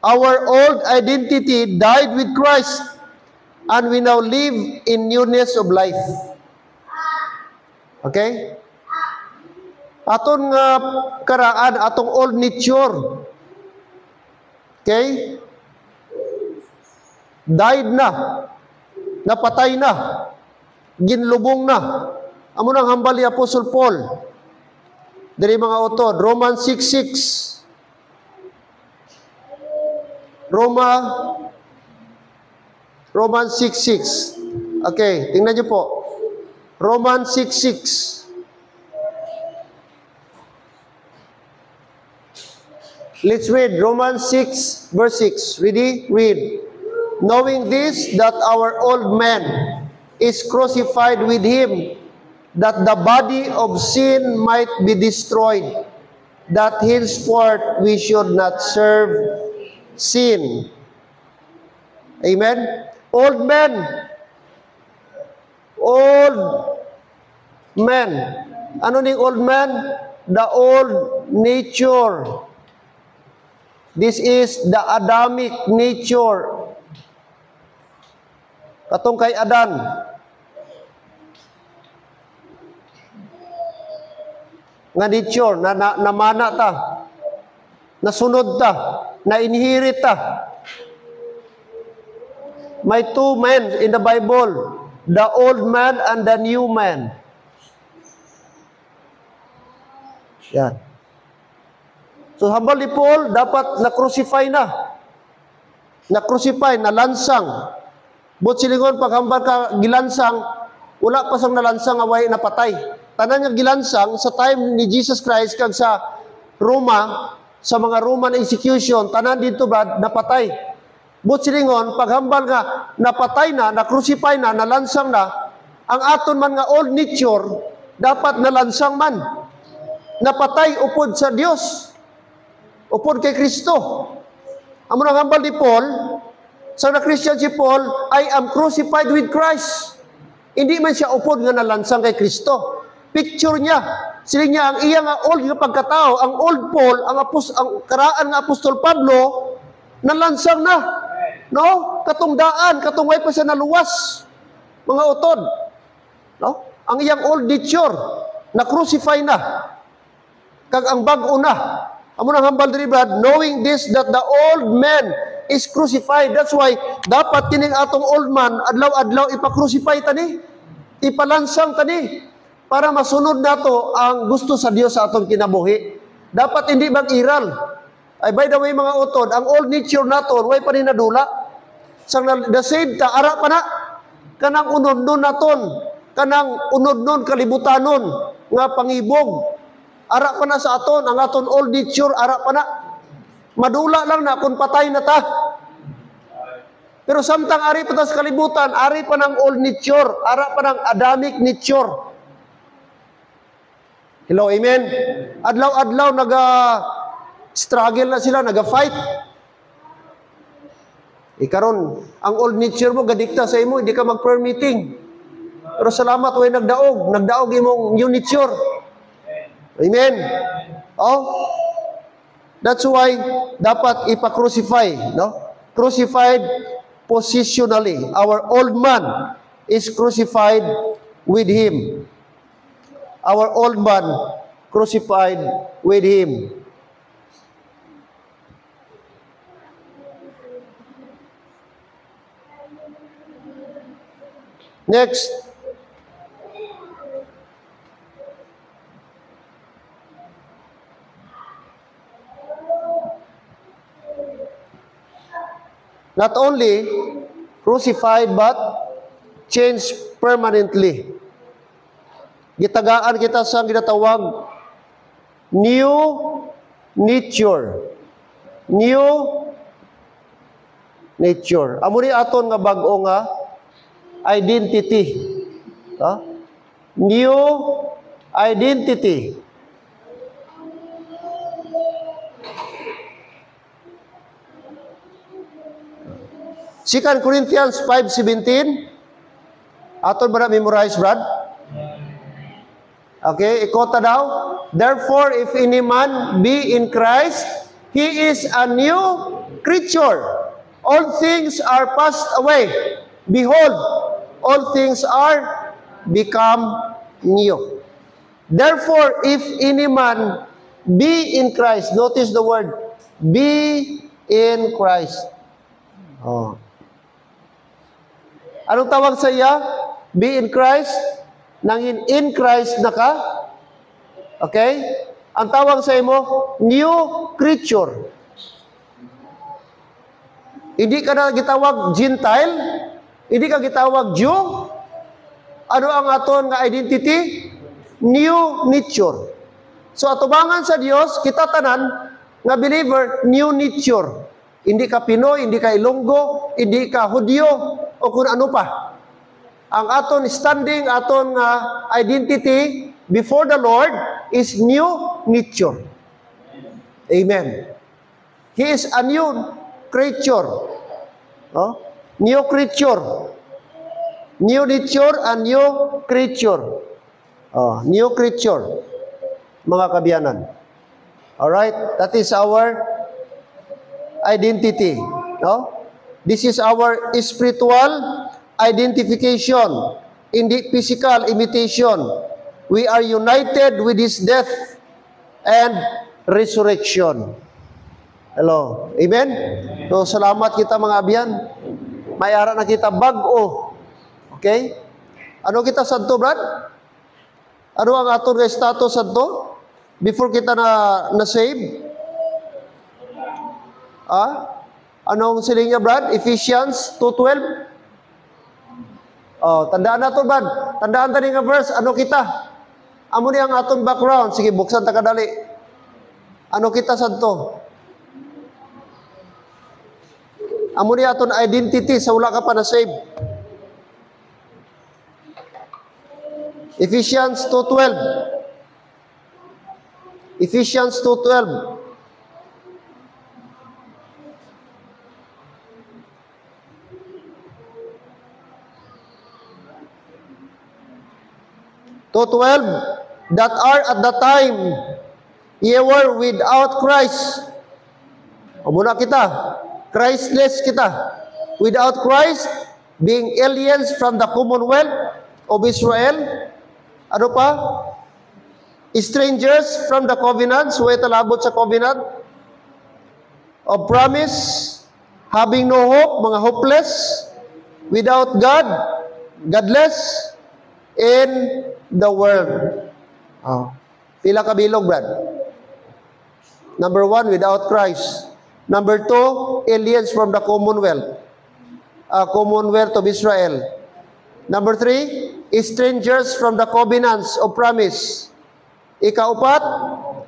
Our old identity died with Christ, and we now live in newness of life. Okay? Aton nga karaan, atong old nature. Okay? Died na. Napatay na. Ginlubong na. Amo nang hambal ni Apostle Paul. Dari mga utod, Romans 6:6. Romans 6:6. Okay, tingnan niyo po. Romans 6:6. Let's read Romans 6, verse 6. Ready? Read. Knowing this, that our old man is crucified with Him, that the body of sin might be destroyed, that henceforth we should not serve sin. Amen? Old man. Old man. Ano ning old man? The old nature. This is the Adamic nature. Katong kay Adan. Nga nature, namana ta. Nasunod ta. Na-inherit ta. May two men in the Bible. The old man and the new man. Yan. So, hambal ni Paul, dapat na-crucify na. Na-crucify, nalansang. But silingon, pag hambal ka gilansang, wala pa sang nalansang away napatay. Tanan nga gilansang, sa time ni Jesus Christ, kag sa Roma, sa mga Roman execution, tanan dito ba, napatay. But silingon, paghambal nga, napatay na, na-crucify na, nalansang na, ang aton man nga old nature, dapat nalansang man. Napatay upod sa Dios. Upod kay Kristo. Amo nang hambal ni Paul, sa na-Christian si Paul, I am crucified with Christ. Hindi man siya upod nga nalansang kay Kristo. Picture niya, siling niya, ang iya nga old nga pagkatao, ang old Paul, ang karaan nga Apostol Pablo, nalansang na. No? Katungdaan, katungway pa siya naluwas. Mga utod. No? Ang iyang old nature, na-crucify na. Kag ang bag-o na. Amo nang hambal diri Brad, knowing this that the old man is crucified. That's why dapat kining atong old man adlaw-adlaw ipa-crucify tani. Ipalansang tani para masunod nato ang gusto sa Dios sa atong kinabuhi. Dapat hindi mag-iral. Ay by the way mga utod, ang old nature naton way pa rin nadula. Sang the saved ta ara pa na kanang unod-non naton, kanang unod-non kalibutanon nga pangibog. Ara pa na sa aton, ang aton old nature, ara pa na. Madula lang na kung patay na ta. Pero samtang ari pa ta sa kalibutan, ari pa ng old nature, ara pa ng Adamic nature. Hello, amen? Adlaw-adlaw struggle na sila, naga-fight. Ikaron, ang old nature mo, gadikta sa imo, hindi ka mag-prayer meeting. Pero salamat, way nagdaog imong new nature. Amen. Oh, that's why dapat ipa-crucify, no? Crucified positionally. Our old man is crucified with Him. Our old man crucified with Him. Next. Not only crucified, but changed permanently. Gitagaan kita sa ginatawag new nature. New nature. Amo ni aton nga bag-o nga identity. New identity. 2 Corinthians 5:17. Aton ba na memorize, Brad? Okay, ikota daw. Therefore, if any man be in Christ, he is a new creature. All things are passed away. Behold, all things are become new. Therefore, if any man be in Christ, notice the word, be in Christ. Oh. Anong tawag sa iya? Be in Christ. Nangin in Christ na ka. Okay? Ang tawag sa imo, new creature. Hindi ka na gitawag Gentile. Hindi ka gitawag Jew. Ano ang aton nga identity? New nature. So atubangan sa Dios, kita tanan nga believer, new nature. Hindi ka Pinoy, hindi ka Ilonggo, hindi ka Hudyo, o kung ano pa. Ang aton standing, aton identity before the Lord is new nature. Amen. He is a new creature. Oh? New creature. New nature and new creature. Oh, new creature. Mga kabiyanan. Alright? That is our identity. No? This is our spiritual identification, hindi physical imitation. We are united with His death and resurrection. Hello. Amen? So, salamat kita mga abyan. May ara na kita bag-o. Okay? Ano kita sadto, Brad? Ano ang aton nga status sadto? Before kita na-save? Anong siling niya, Brad? Ephesians 2:12? Oh, tandaan na to, Brad. Tandaan tani nga verse. Ano kita? Amo ni ang aton background. Sige, buksan ta kadali. Ano kita sadto? Amo ni aton identity sa wala ka pa na save. Ephesians 2:12. Ephesians 2:12. That are at the time ye were without Christ. O muna kita, Christless kita. Without Christ, being aliens from the commonwealth of Israel. Ano pa? Strangers from the covenants, huwag talabot sa covenant of promise, having no hope, mga hopeless, without God, godless, in the world. Oh. Pila ka bilog, Brad? Number 1, without Christ. Number 2, aliens from the commonwealth of Israel. Number 3, strangers from the covenants of promise. Ika-4,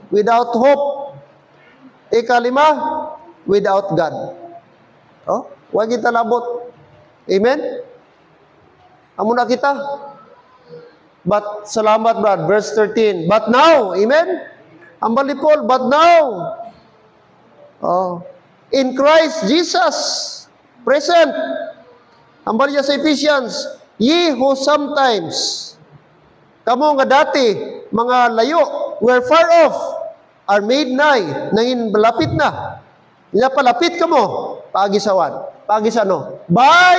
without hope. Ika-5, without God. Oh, huwag kita labot. Amen? Amo na kita. But, salamat Brad, verse 13. But now, amen? Ang balipol, but now, in Christ Jesus, present. Ang baliya sa Ephesians, ye who sometimes, kamo nga dati, mga layo, were far off, are made nigh, nangin malapit na. Palapit kamo, paagisawan. Paagisano? By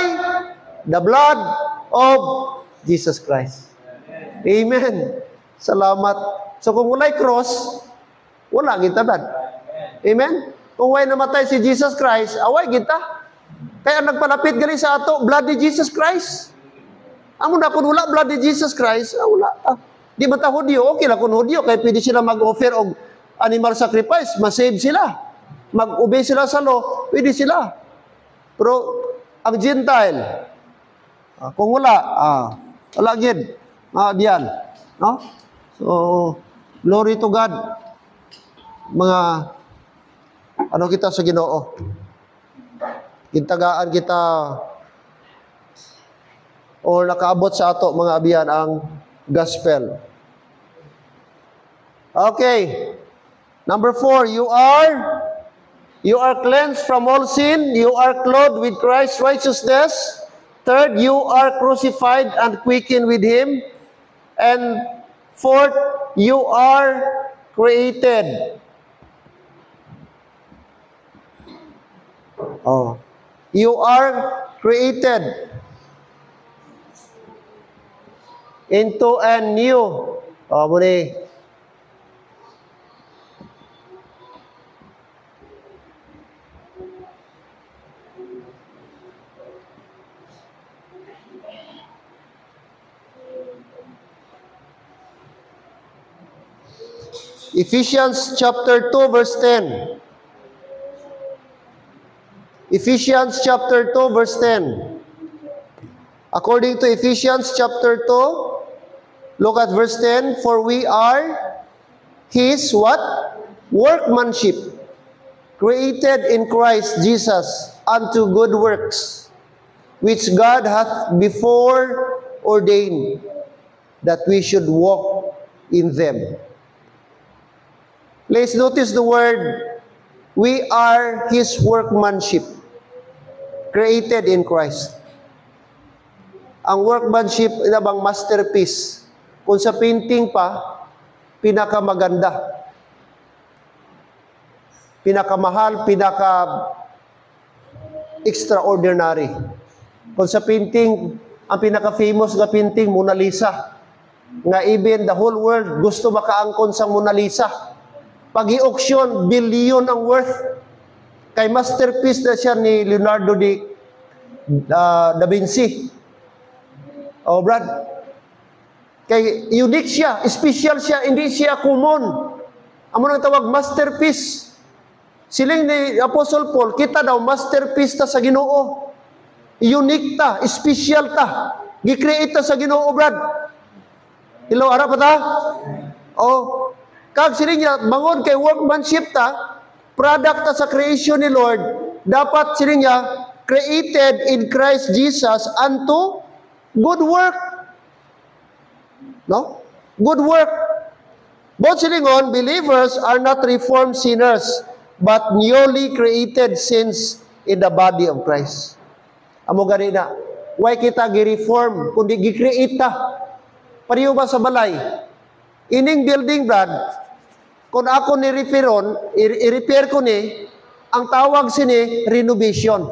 the blood of Jesus Christ. Amen. Salamat. So kung wala'y cross, wala kita Brad. Amen. Kung way namatay si Jesus Christ, away kita. Kaya nagpalapit gali sa ato, blood ni Jesus Christ. Amo na kung wala blood ni Jesus Christ, wala. Di ba ta Hudyo? Okay lang kung Hudyo, kaya pwede sila mag-offer og animal sacrifice, masave sila. Mag-obey sila sa law, pwede sila. Pero ang Gentile, kung wala, wala gid. Diyan. No? So, glory to God. Mga, ano kita sa Ginoo? Gintagaan kita o nakaabot sa ato mga abiyan ang gospel. Okay. Number 4, you are cleansed from all sin. You are clothed with Christ's righteousness. Third, you are crucified and quickened with Him. And fourth, you are created. You are created into a new. Muli. Ephesians chapter 2 verse 10. Ephesians chapter 2 verse 10. According to Ephesians chapter 2, look at verse 10. For we are His what? Workmanship, created in Christ Jesus unto good works, which God hath before ordained that we should walk in them. Please notice the word, we are His workmanship, created in Christ. Ang workmanship, ina bang masterpiece? Kung sa painting pa, pinakamaganda, pinakamahal, extraordinary. Kung sa painting, ang pinaka-famous na painting, Mona Lisa. Nga even the whole world gusto makaangkon sa Mona Lisa. Pag i-auction, billion ang worth. Kay masterpiece na siya ni Leonardo da Vinci. Brad. Kay unique siya, special siya, hindi siya common. Amo nang tawag masterpiece. Siling ni Apostle Paul, kita daw masterpiece ta sa Ginoo. Unique ta, special ta. Gi-create ta sa Ginoo, Brad. Hello, ara pa ta? Kag siling niya, bangon kay workmanship ta, product ta sa creation ni Lord, dapat siling niya, created in Christ Jesus unto good work. No? Good work. Both silingon, believers are not reformed sinners, but newly created saints in the body of Christ. Amo gani na. Why kita gi-reform kundi gi-create ta? Pariyo ba sa balay? Ining building, Brad, kung ako ni-referon, i-repair ko ni, ang tawag sini, renovation.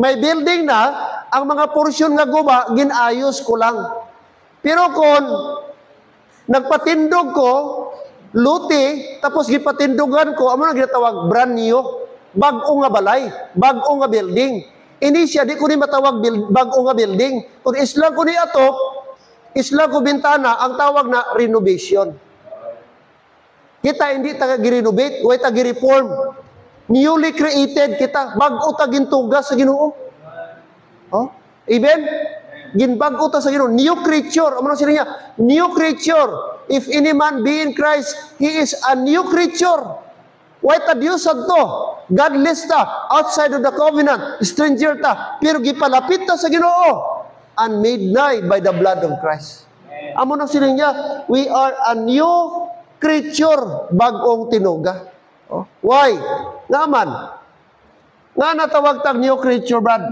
May building na, ang mga porsyon nga guba, ginayos ko lang. Pero kung nagpatindog ko, luti, tapos gipatindugan ko, amo na ginatawag, brand new, bag-o nga balay, bag-o nga building. Ini siya, di ko ni matawag bag-o nga building. Kung islang ko ni ato, islang ko bintana, ang tawag na renovation. Kita hindi taga-renovate, way taga-reform. Newly created kita, bag-o tagintugas sa Ginoo. Oh? Amen? Ginbag-o ta sa Ginoo, new creature. Ano sila niya? New creature. If any man be in Christ, he is a new creature. Why ta Dios to? Godless ta, outside of the covenant, stranger ta, pero gipalapit ta sa Ginoo and made nigh by the blood of Christ. Amo na sila niya, we are a new creature, bagong tinuga. Oh. Why? Nga man. Nga natawag tag new creature, Brad.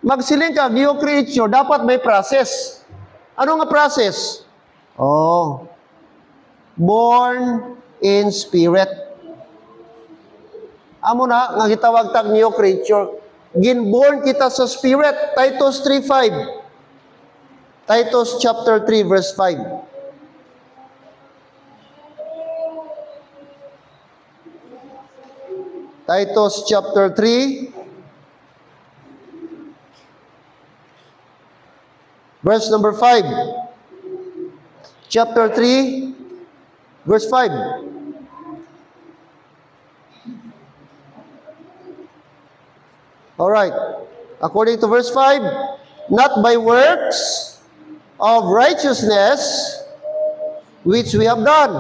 Magsiling ka, new creature, dapat may process. Ano nga process? Oh. Born in spirit. Amo na, nga gitawag tag new creature. Ginborn kita sa spirit. Titus 3:5. Titus chapter 3 verse 5. Titus chapter 3 verse number 5. Chapter 3 verse 5. All right. According to verse 5, not by works of righteousness which we have done.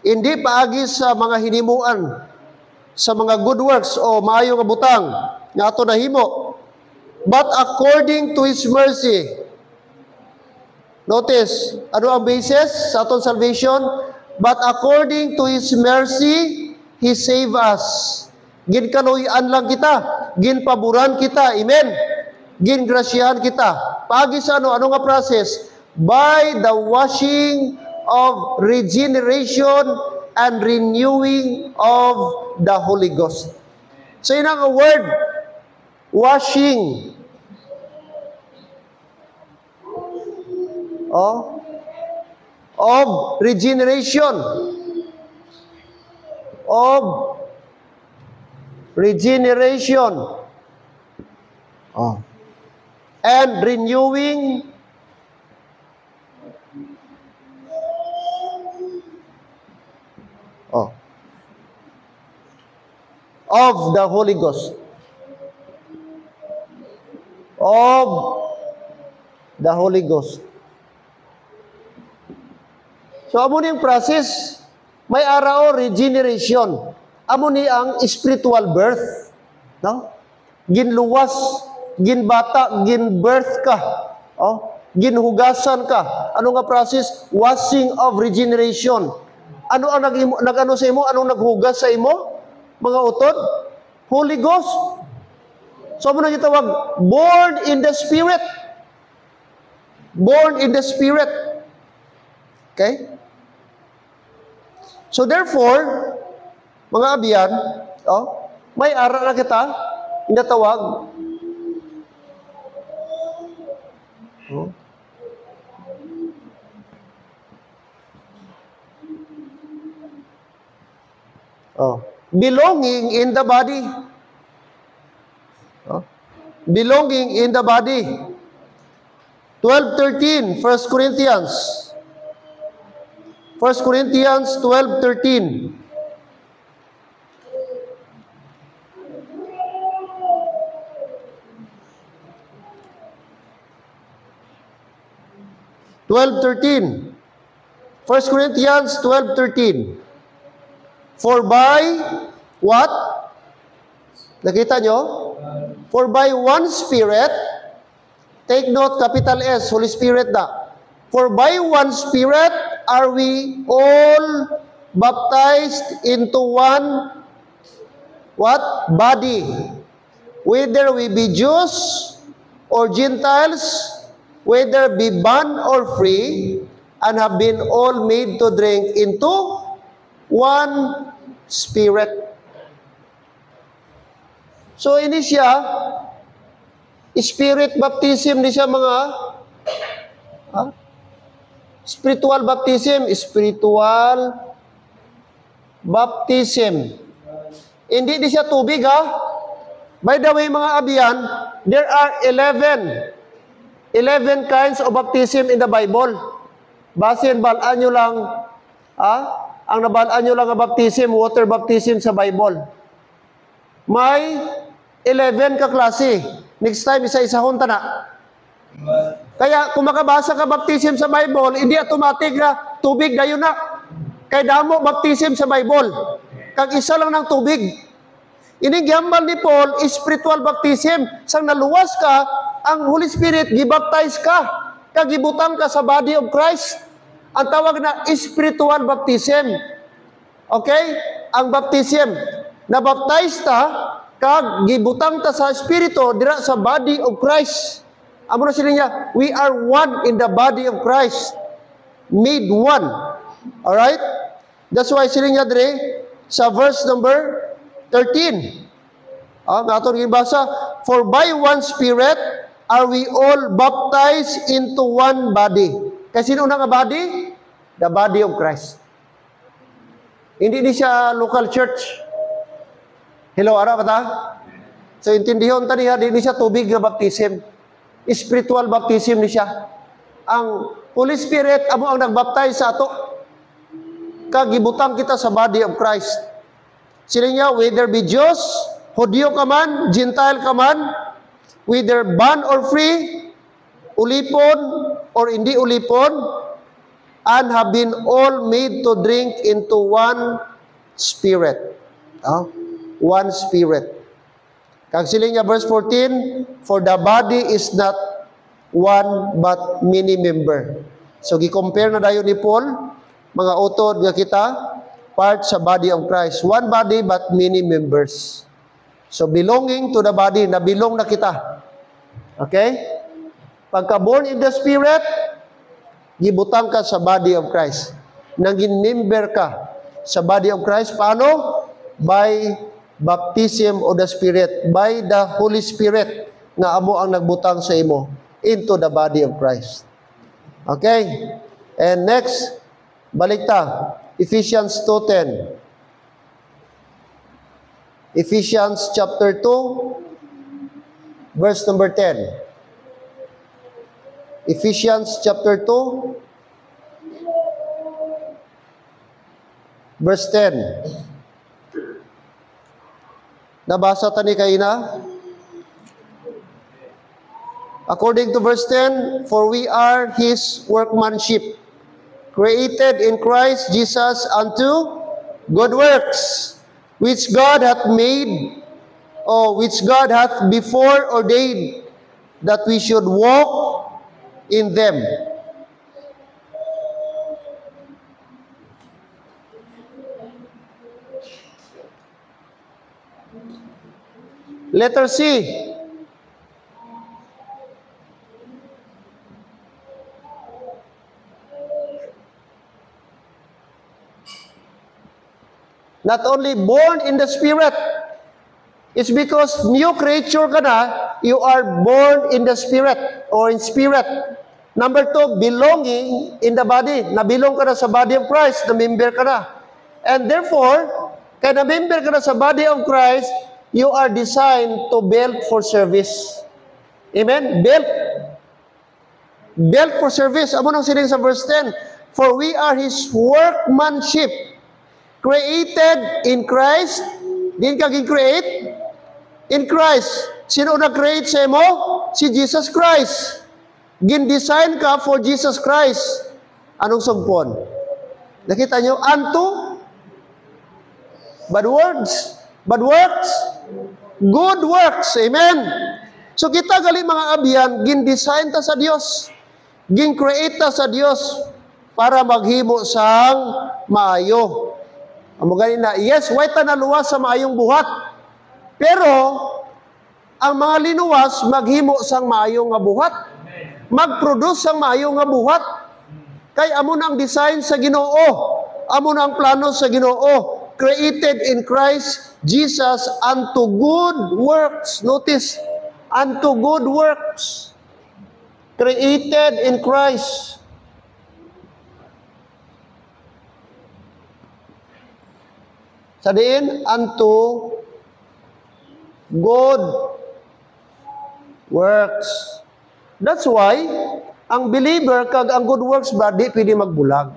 Hindi paagi sa mga hinimuan, sa mga good works o maayo nga butang nga ato nahimo, but according to His mercy. Notice, ano ang basis sa atong salvation? But according to His mercy, He saved us. Ginkaluyan lang kita, ginpaboran kita, amen? Gingrasyahan kita. Paagi sa ano nga process? By the washing of regeneration and renewing of the Holy Ghost. So yun ang word, washing. Of regeneration. Of regeneration. And renewing of the Holy Ghost. Of the Holy Ghost. So, amo ni ang process, may arao regeneration. Amo ni ang spiritual birth. No? Ginluwas, ginbata, ginbirth ka. Ginhugasan ka. Ano nga process? Washing of regeneration. Ano ang nag-ano sa imo? Anong naghugas sa imo? Mga utod? Holy Ghost. So, mo na gitawag, born in the Spirit. Born in the Spirit. Okay? So, therefore, mga abiyan, may ara na kita, inatawag. Belonging in the body. Belonging in the body. 12:13, 1 Corinthians. 1 Corinthians 12:13. First Corinthians 12:13. For by what? Nakita nyo? For by one Spirit, take note, capital S, Holy Spirit na. For by one Spirit are we all baptized into one, what? Body. Whether we be Jews or Gentiles, whether be bond or free, and have been all made to drink into one Spirit. So, ini siya, Spirit baptism, di siya mga, spiritual baptism, spiritual baptism. Hindi di siya tubig, ha? By the way, mga abiyan, there are 11 kinds of baptism in the Bible. Basin, balaan nyo lang, ang nabalaan nyo lang ang baptism, water baptism sa Bible. May 11 ka klase. Next time, isa-isahon ta na. Kaya, kung makabasa ka baptism sa Bible, hindi automatic na tubig na yun na. Kaya damo baptism sa Bible. Kag isa lang ng tubig. Inigyambal ni Paul, spiritual baptism. Sang naluwas ka, ang Holy Spirit, gibaptize ka. Kagibutang ka sa body of Christ. Ang tawag na spiritual baptism. Okay? Ang baptism. Nabaptize ta, kag gibutang ta sa Espiritu, dira sa body of Christ. Amo na sila niya, we are one in the body of Christ. Made one. Alright? That's why sila niya dire, sa verse number 13. Nato rin basa, for by one Spirit are we all baptized into one body. Kasi sino nga body? The body of Christ. Hindi di siya local church. Hello, ara ba ta? So, intindihon ta niya, di siya tubig na baptism. Spiritual baptism ni siya. Ang Holy Spirit, amo ang nagbaptize sa ato. Kagibutang kita sa body of Christ. Sila niya, whether be Jews, Hudyo ka man, Gentile ka man, whether bond or free, ulipon or hindi ulipon, and have been all made to drink into one Spirit. One Spirit. Kag sila niya, verse 14, for the body is not one but many member. So, gi-compare na dayon ni Paul, mga utod nga kita, part sa body of Christ. One body but many members. So, belonging to the body, nabilong na kita. Okay? Pagka born in the Spirit, gibutang ka sa body of Christ. Naging member ka sa body of Christ. Paano? By baptism of the Spirit. By the Holy Spirit na amo ang nagbutang sa imo into the body of Christ. Okay? And next, balik ta. Ephesians 2:10. Ephesians chapter 2, verse number 10. Ephesians chapter 2, verse 10. Nabasa tani kayo na? According to verse 10, for we are His workmanship, created in Christ Jesus unto good works, which God hath made, which God hath before ordained, that we should walk in them. Letter C. Not only born in the Spirit, it's because new creature ka na, you are born in the Spirit or in Spirit. Number 2, belonging in the body. Nabilong ka na sa body of Christ, na-member ka na. And therefore, kaya na-member ka na sa body of Christ, you are designed to build for service. Amen? Built for service. Amo nang sining sa verse 10, for we are His workmanship, created in Christ. Din ka gin-create? In Christ. Sino nag-create sa imo? Si Jesus Christ. Gin-design ka for Jesus Christ. Anong sugpon? Nakita nyo? Unto? Bad words? Bad works? good works. Amen. So kita gali mga abyan, gin-design ta sa Dios. Gin-create ta sa Dios para maghimo sang maayo. Amo gani na, yes, way ta naluwas sa maayong buhat. Pero ang mga linuwas maghimo sang maayong nga buhat. Mag-produce sang maayong nga buhat. Kay amo na ang design sa Ginoo. Amo na ang plano sa Ginoo. Created in Christ Jesus unto good works. Notice, unto good works. Created in Christ. Sa diin, unto good works. That's why, ang believer kag ang good works ba, di pwede magbulag.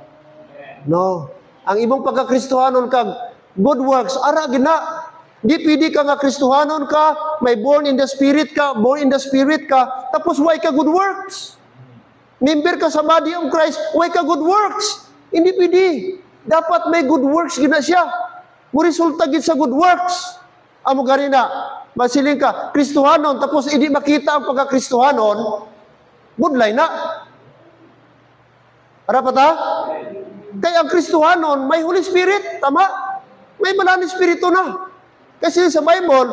No. Ang imong pagkakristohanon kag good works, ara gina. Di pwede ka nga kristohanon ka, may born in the spirit ka, tapos why ka good works? Member ka sa body of Christ, why ka good works? Hindi pwede. Dapat may good works gina siya. Muresulta gid sa good works. Amo gani na, masiling ka, kristohanon, tapos hindi makita ang pagkakristohanon, budlay na. Ara pa ta? Kaya ang kristohanon, may Holy Spirit, tama? May balaan ng Espiritu na. Kasi sa Bible,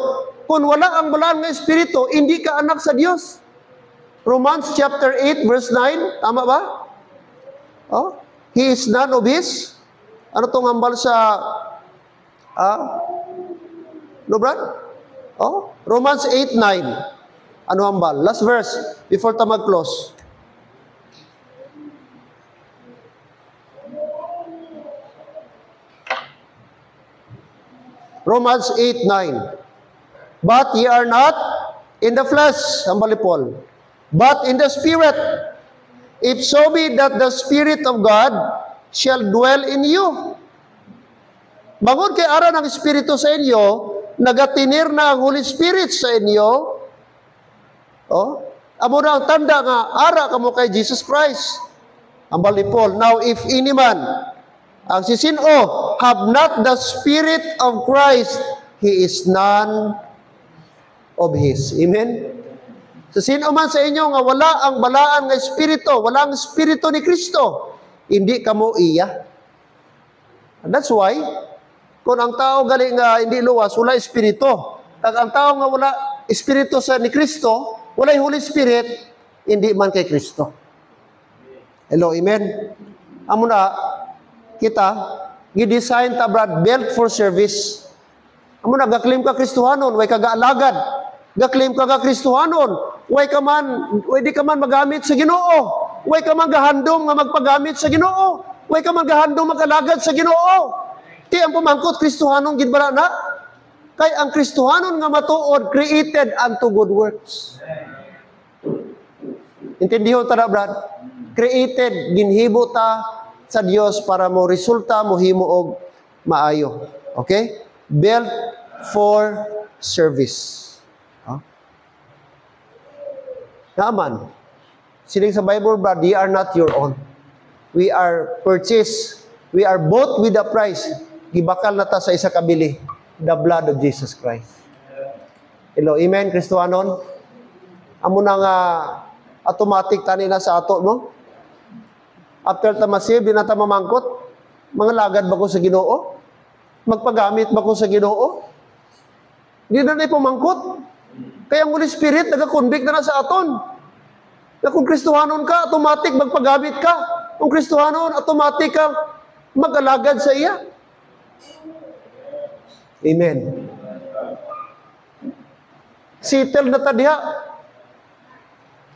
kung wala ang balaan ng Espiritu, hindi ka anak sa Diyos. Romans chapter 8, verse 9, tama ba? Oh, he is none of his. Ano tong hambal sa no, Brad? Oh, Romans 8:9. Ano hambal? Last verse before ta mag-close. Romans 8:9. But ye are not in the flesh, hambal ni Paul, but in the Spirit. If so be that the Spirit of God shall dwell in you. Bangod kay ara ng Espiritu sa inyo, nagatinir na ang Holy Spirit sa inyo. Oh, amo na ang tanda nga ara kamo kay Jesus Christ. Ambal ni Paul, now if any man ang sisino have not the Spirit of Christ, he is none of his. Amen. So sino man sa inyo nga wala ang balaan nga Espiritu, wala ang Espiritu ni Kristo, hindi kamo iya. And that's why, kung ang tao galing nga hindi luwas, wala Espiritu. Tag ang tao nga wala Espiritu sa ni Kristo, wala Holy Spirit, hindi man kay Kristo. Hello, amen? Amo na, kita, gidesign ta brad, built for service. Amo na, gaklim ka Kristohanon, way ka gaalagad. Gaklim ka Kristohanon, way di ka man magamit sa Ginoo. Way ka man gahandom nga magpagamit sa Ginoo. Way ka man gahandom magalagad sa Ginoo. Ti ang pamangkot Kristohanon gid bara na? Kay ang Kristohanon nga matuod created unto good works. Intindihon ta na, brad? Created, ginhibo ta sa Dios para mo resulta mo himo og maayo. Okay? Built for service. Naman. Sining sa Bible, brad, ye are not your own. We are purchased. We are bought with a price. Gibakal na ta sa isa kabili, the blood of Jesus Christ. Hello, amen, Kristohanon? Amo na nga automatic tani na sa ato, no? After ta masib, di na ta mamangkot, mga lagad ba ko sa Ginoo? Magpagamit ba ko sa Ginoo? Di na na pamangkot. Kaya ang Holy Spirit, nag-convict na sa aton. Na kung Kristohanon ka, automatic magpagamit ka. Kung Kristohanon, automatic ka mag-alagad sa iya. Amen. Settle na ta diha.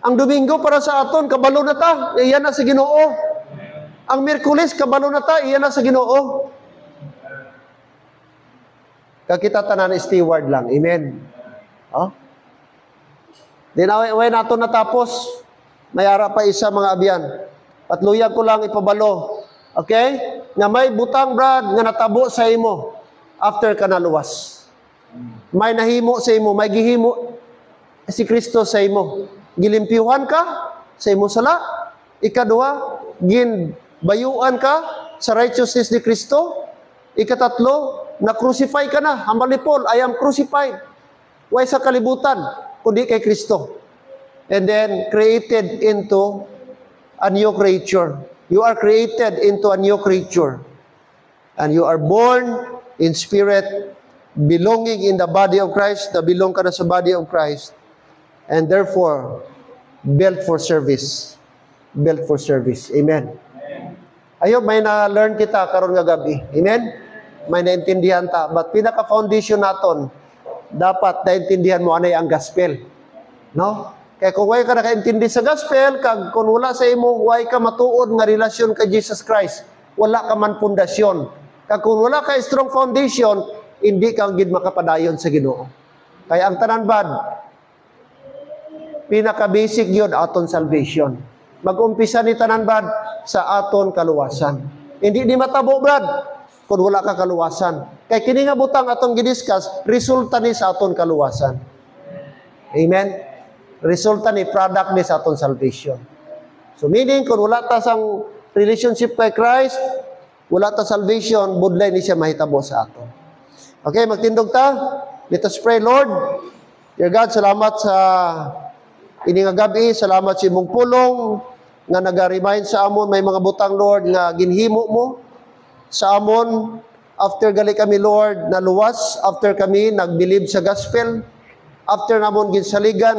Ang Domingo para sa aton, kabalo na ta, iyan na sa Ginoo. Ang Miyerkules, kabalo na ta, iyan na sa Ginoo. Kakita tanan steward lang. Amen. Oh? Di na way nato natapos. Mayara pa isa mga abyan. Patluyan ko lang ipabalo. Okay? Nga may butang, brad, nga natabo sa imo after ka naluwas. May nahimo sa imo, may gihimo si Kristo sa imo. Gilimpiwan ka sa imo sala. Ikaduha, ginbayuan ka sa righteousness ni Kristo. Ikatatlo, na-crucify ka na. Hambal ni Paul, I am crucified. Why sa kalibutan, kundi kay Kristo. And then, created into a new creature. You are created into a new creature. And you are born in spirit, belonging in the body of Christ, na belong ka na sa body of Christ. And therefore, built for service. Built for service. Amen. Ayun, may na-learn kita karon nga gabi. Amen? May naintindihan ta. But pinaka-foundation naton, dapat naintindihan mo anay ang gospel. No? Kaya kung way ka nakaintindi sa gospel, kag kung wala sa imo, way ka matuod nga relasyon kay Jesus Christ. Wala ka man pundasyon. Kag kung wala ka strong foundation, hindi ka gid makapadayon sa Ginoo. Kaya ang tanan bad, pinaka-basic yun aton salvation. Mag-umpisa ni tanan bad sa aton kaluwasan. Hindi di matabo, brad, kung wala ka kaluwasan. Kaya kini nga butang atong gidiscuss, resulta ni sa aton kaluwasan. Amen? Resulta ni product ni sa aton salvation. So meaning, kung wala ta sang relationship kay Christ, wala ta salvation, budlay ni siya mahitabo sa aton. Okay, magtindog ta. Let us pray. Lord, dear God, salamat sa ini nga gabi, salamat sa imong pulong nga naga-remind sa amon may mga butang, Lord, nga ginhimo mo sa amon after gali kami, Lord, na luwas, after kami nagbilib sa gospel, after namon ginsaligan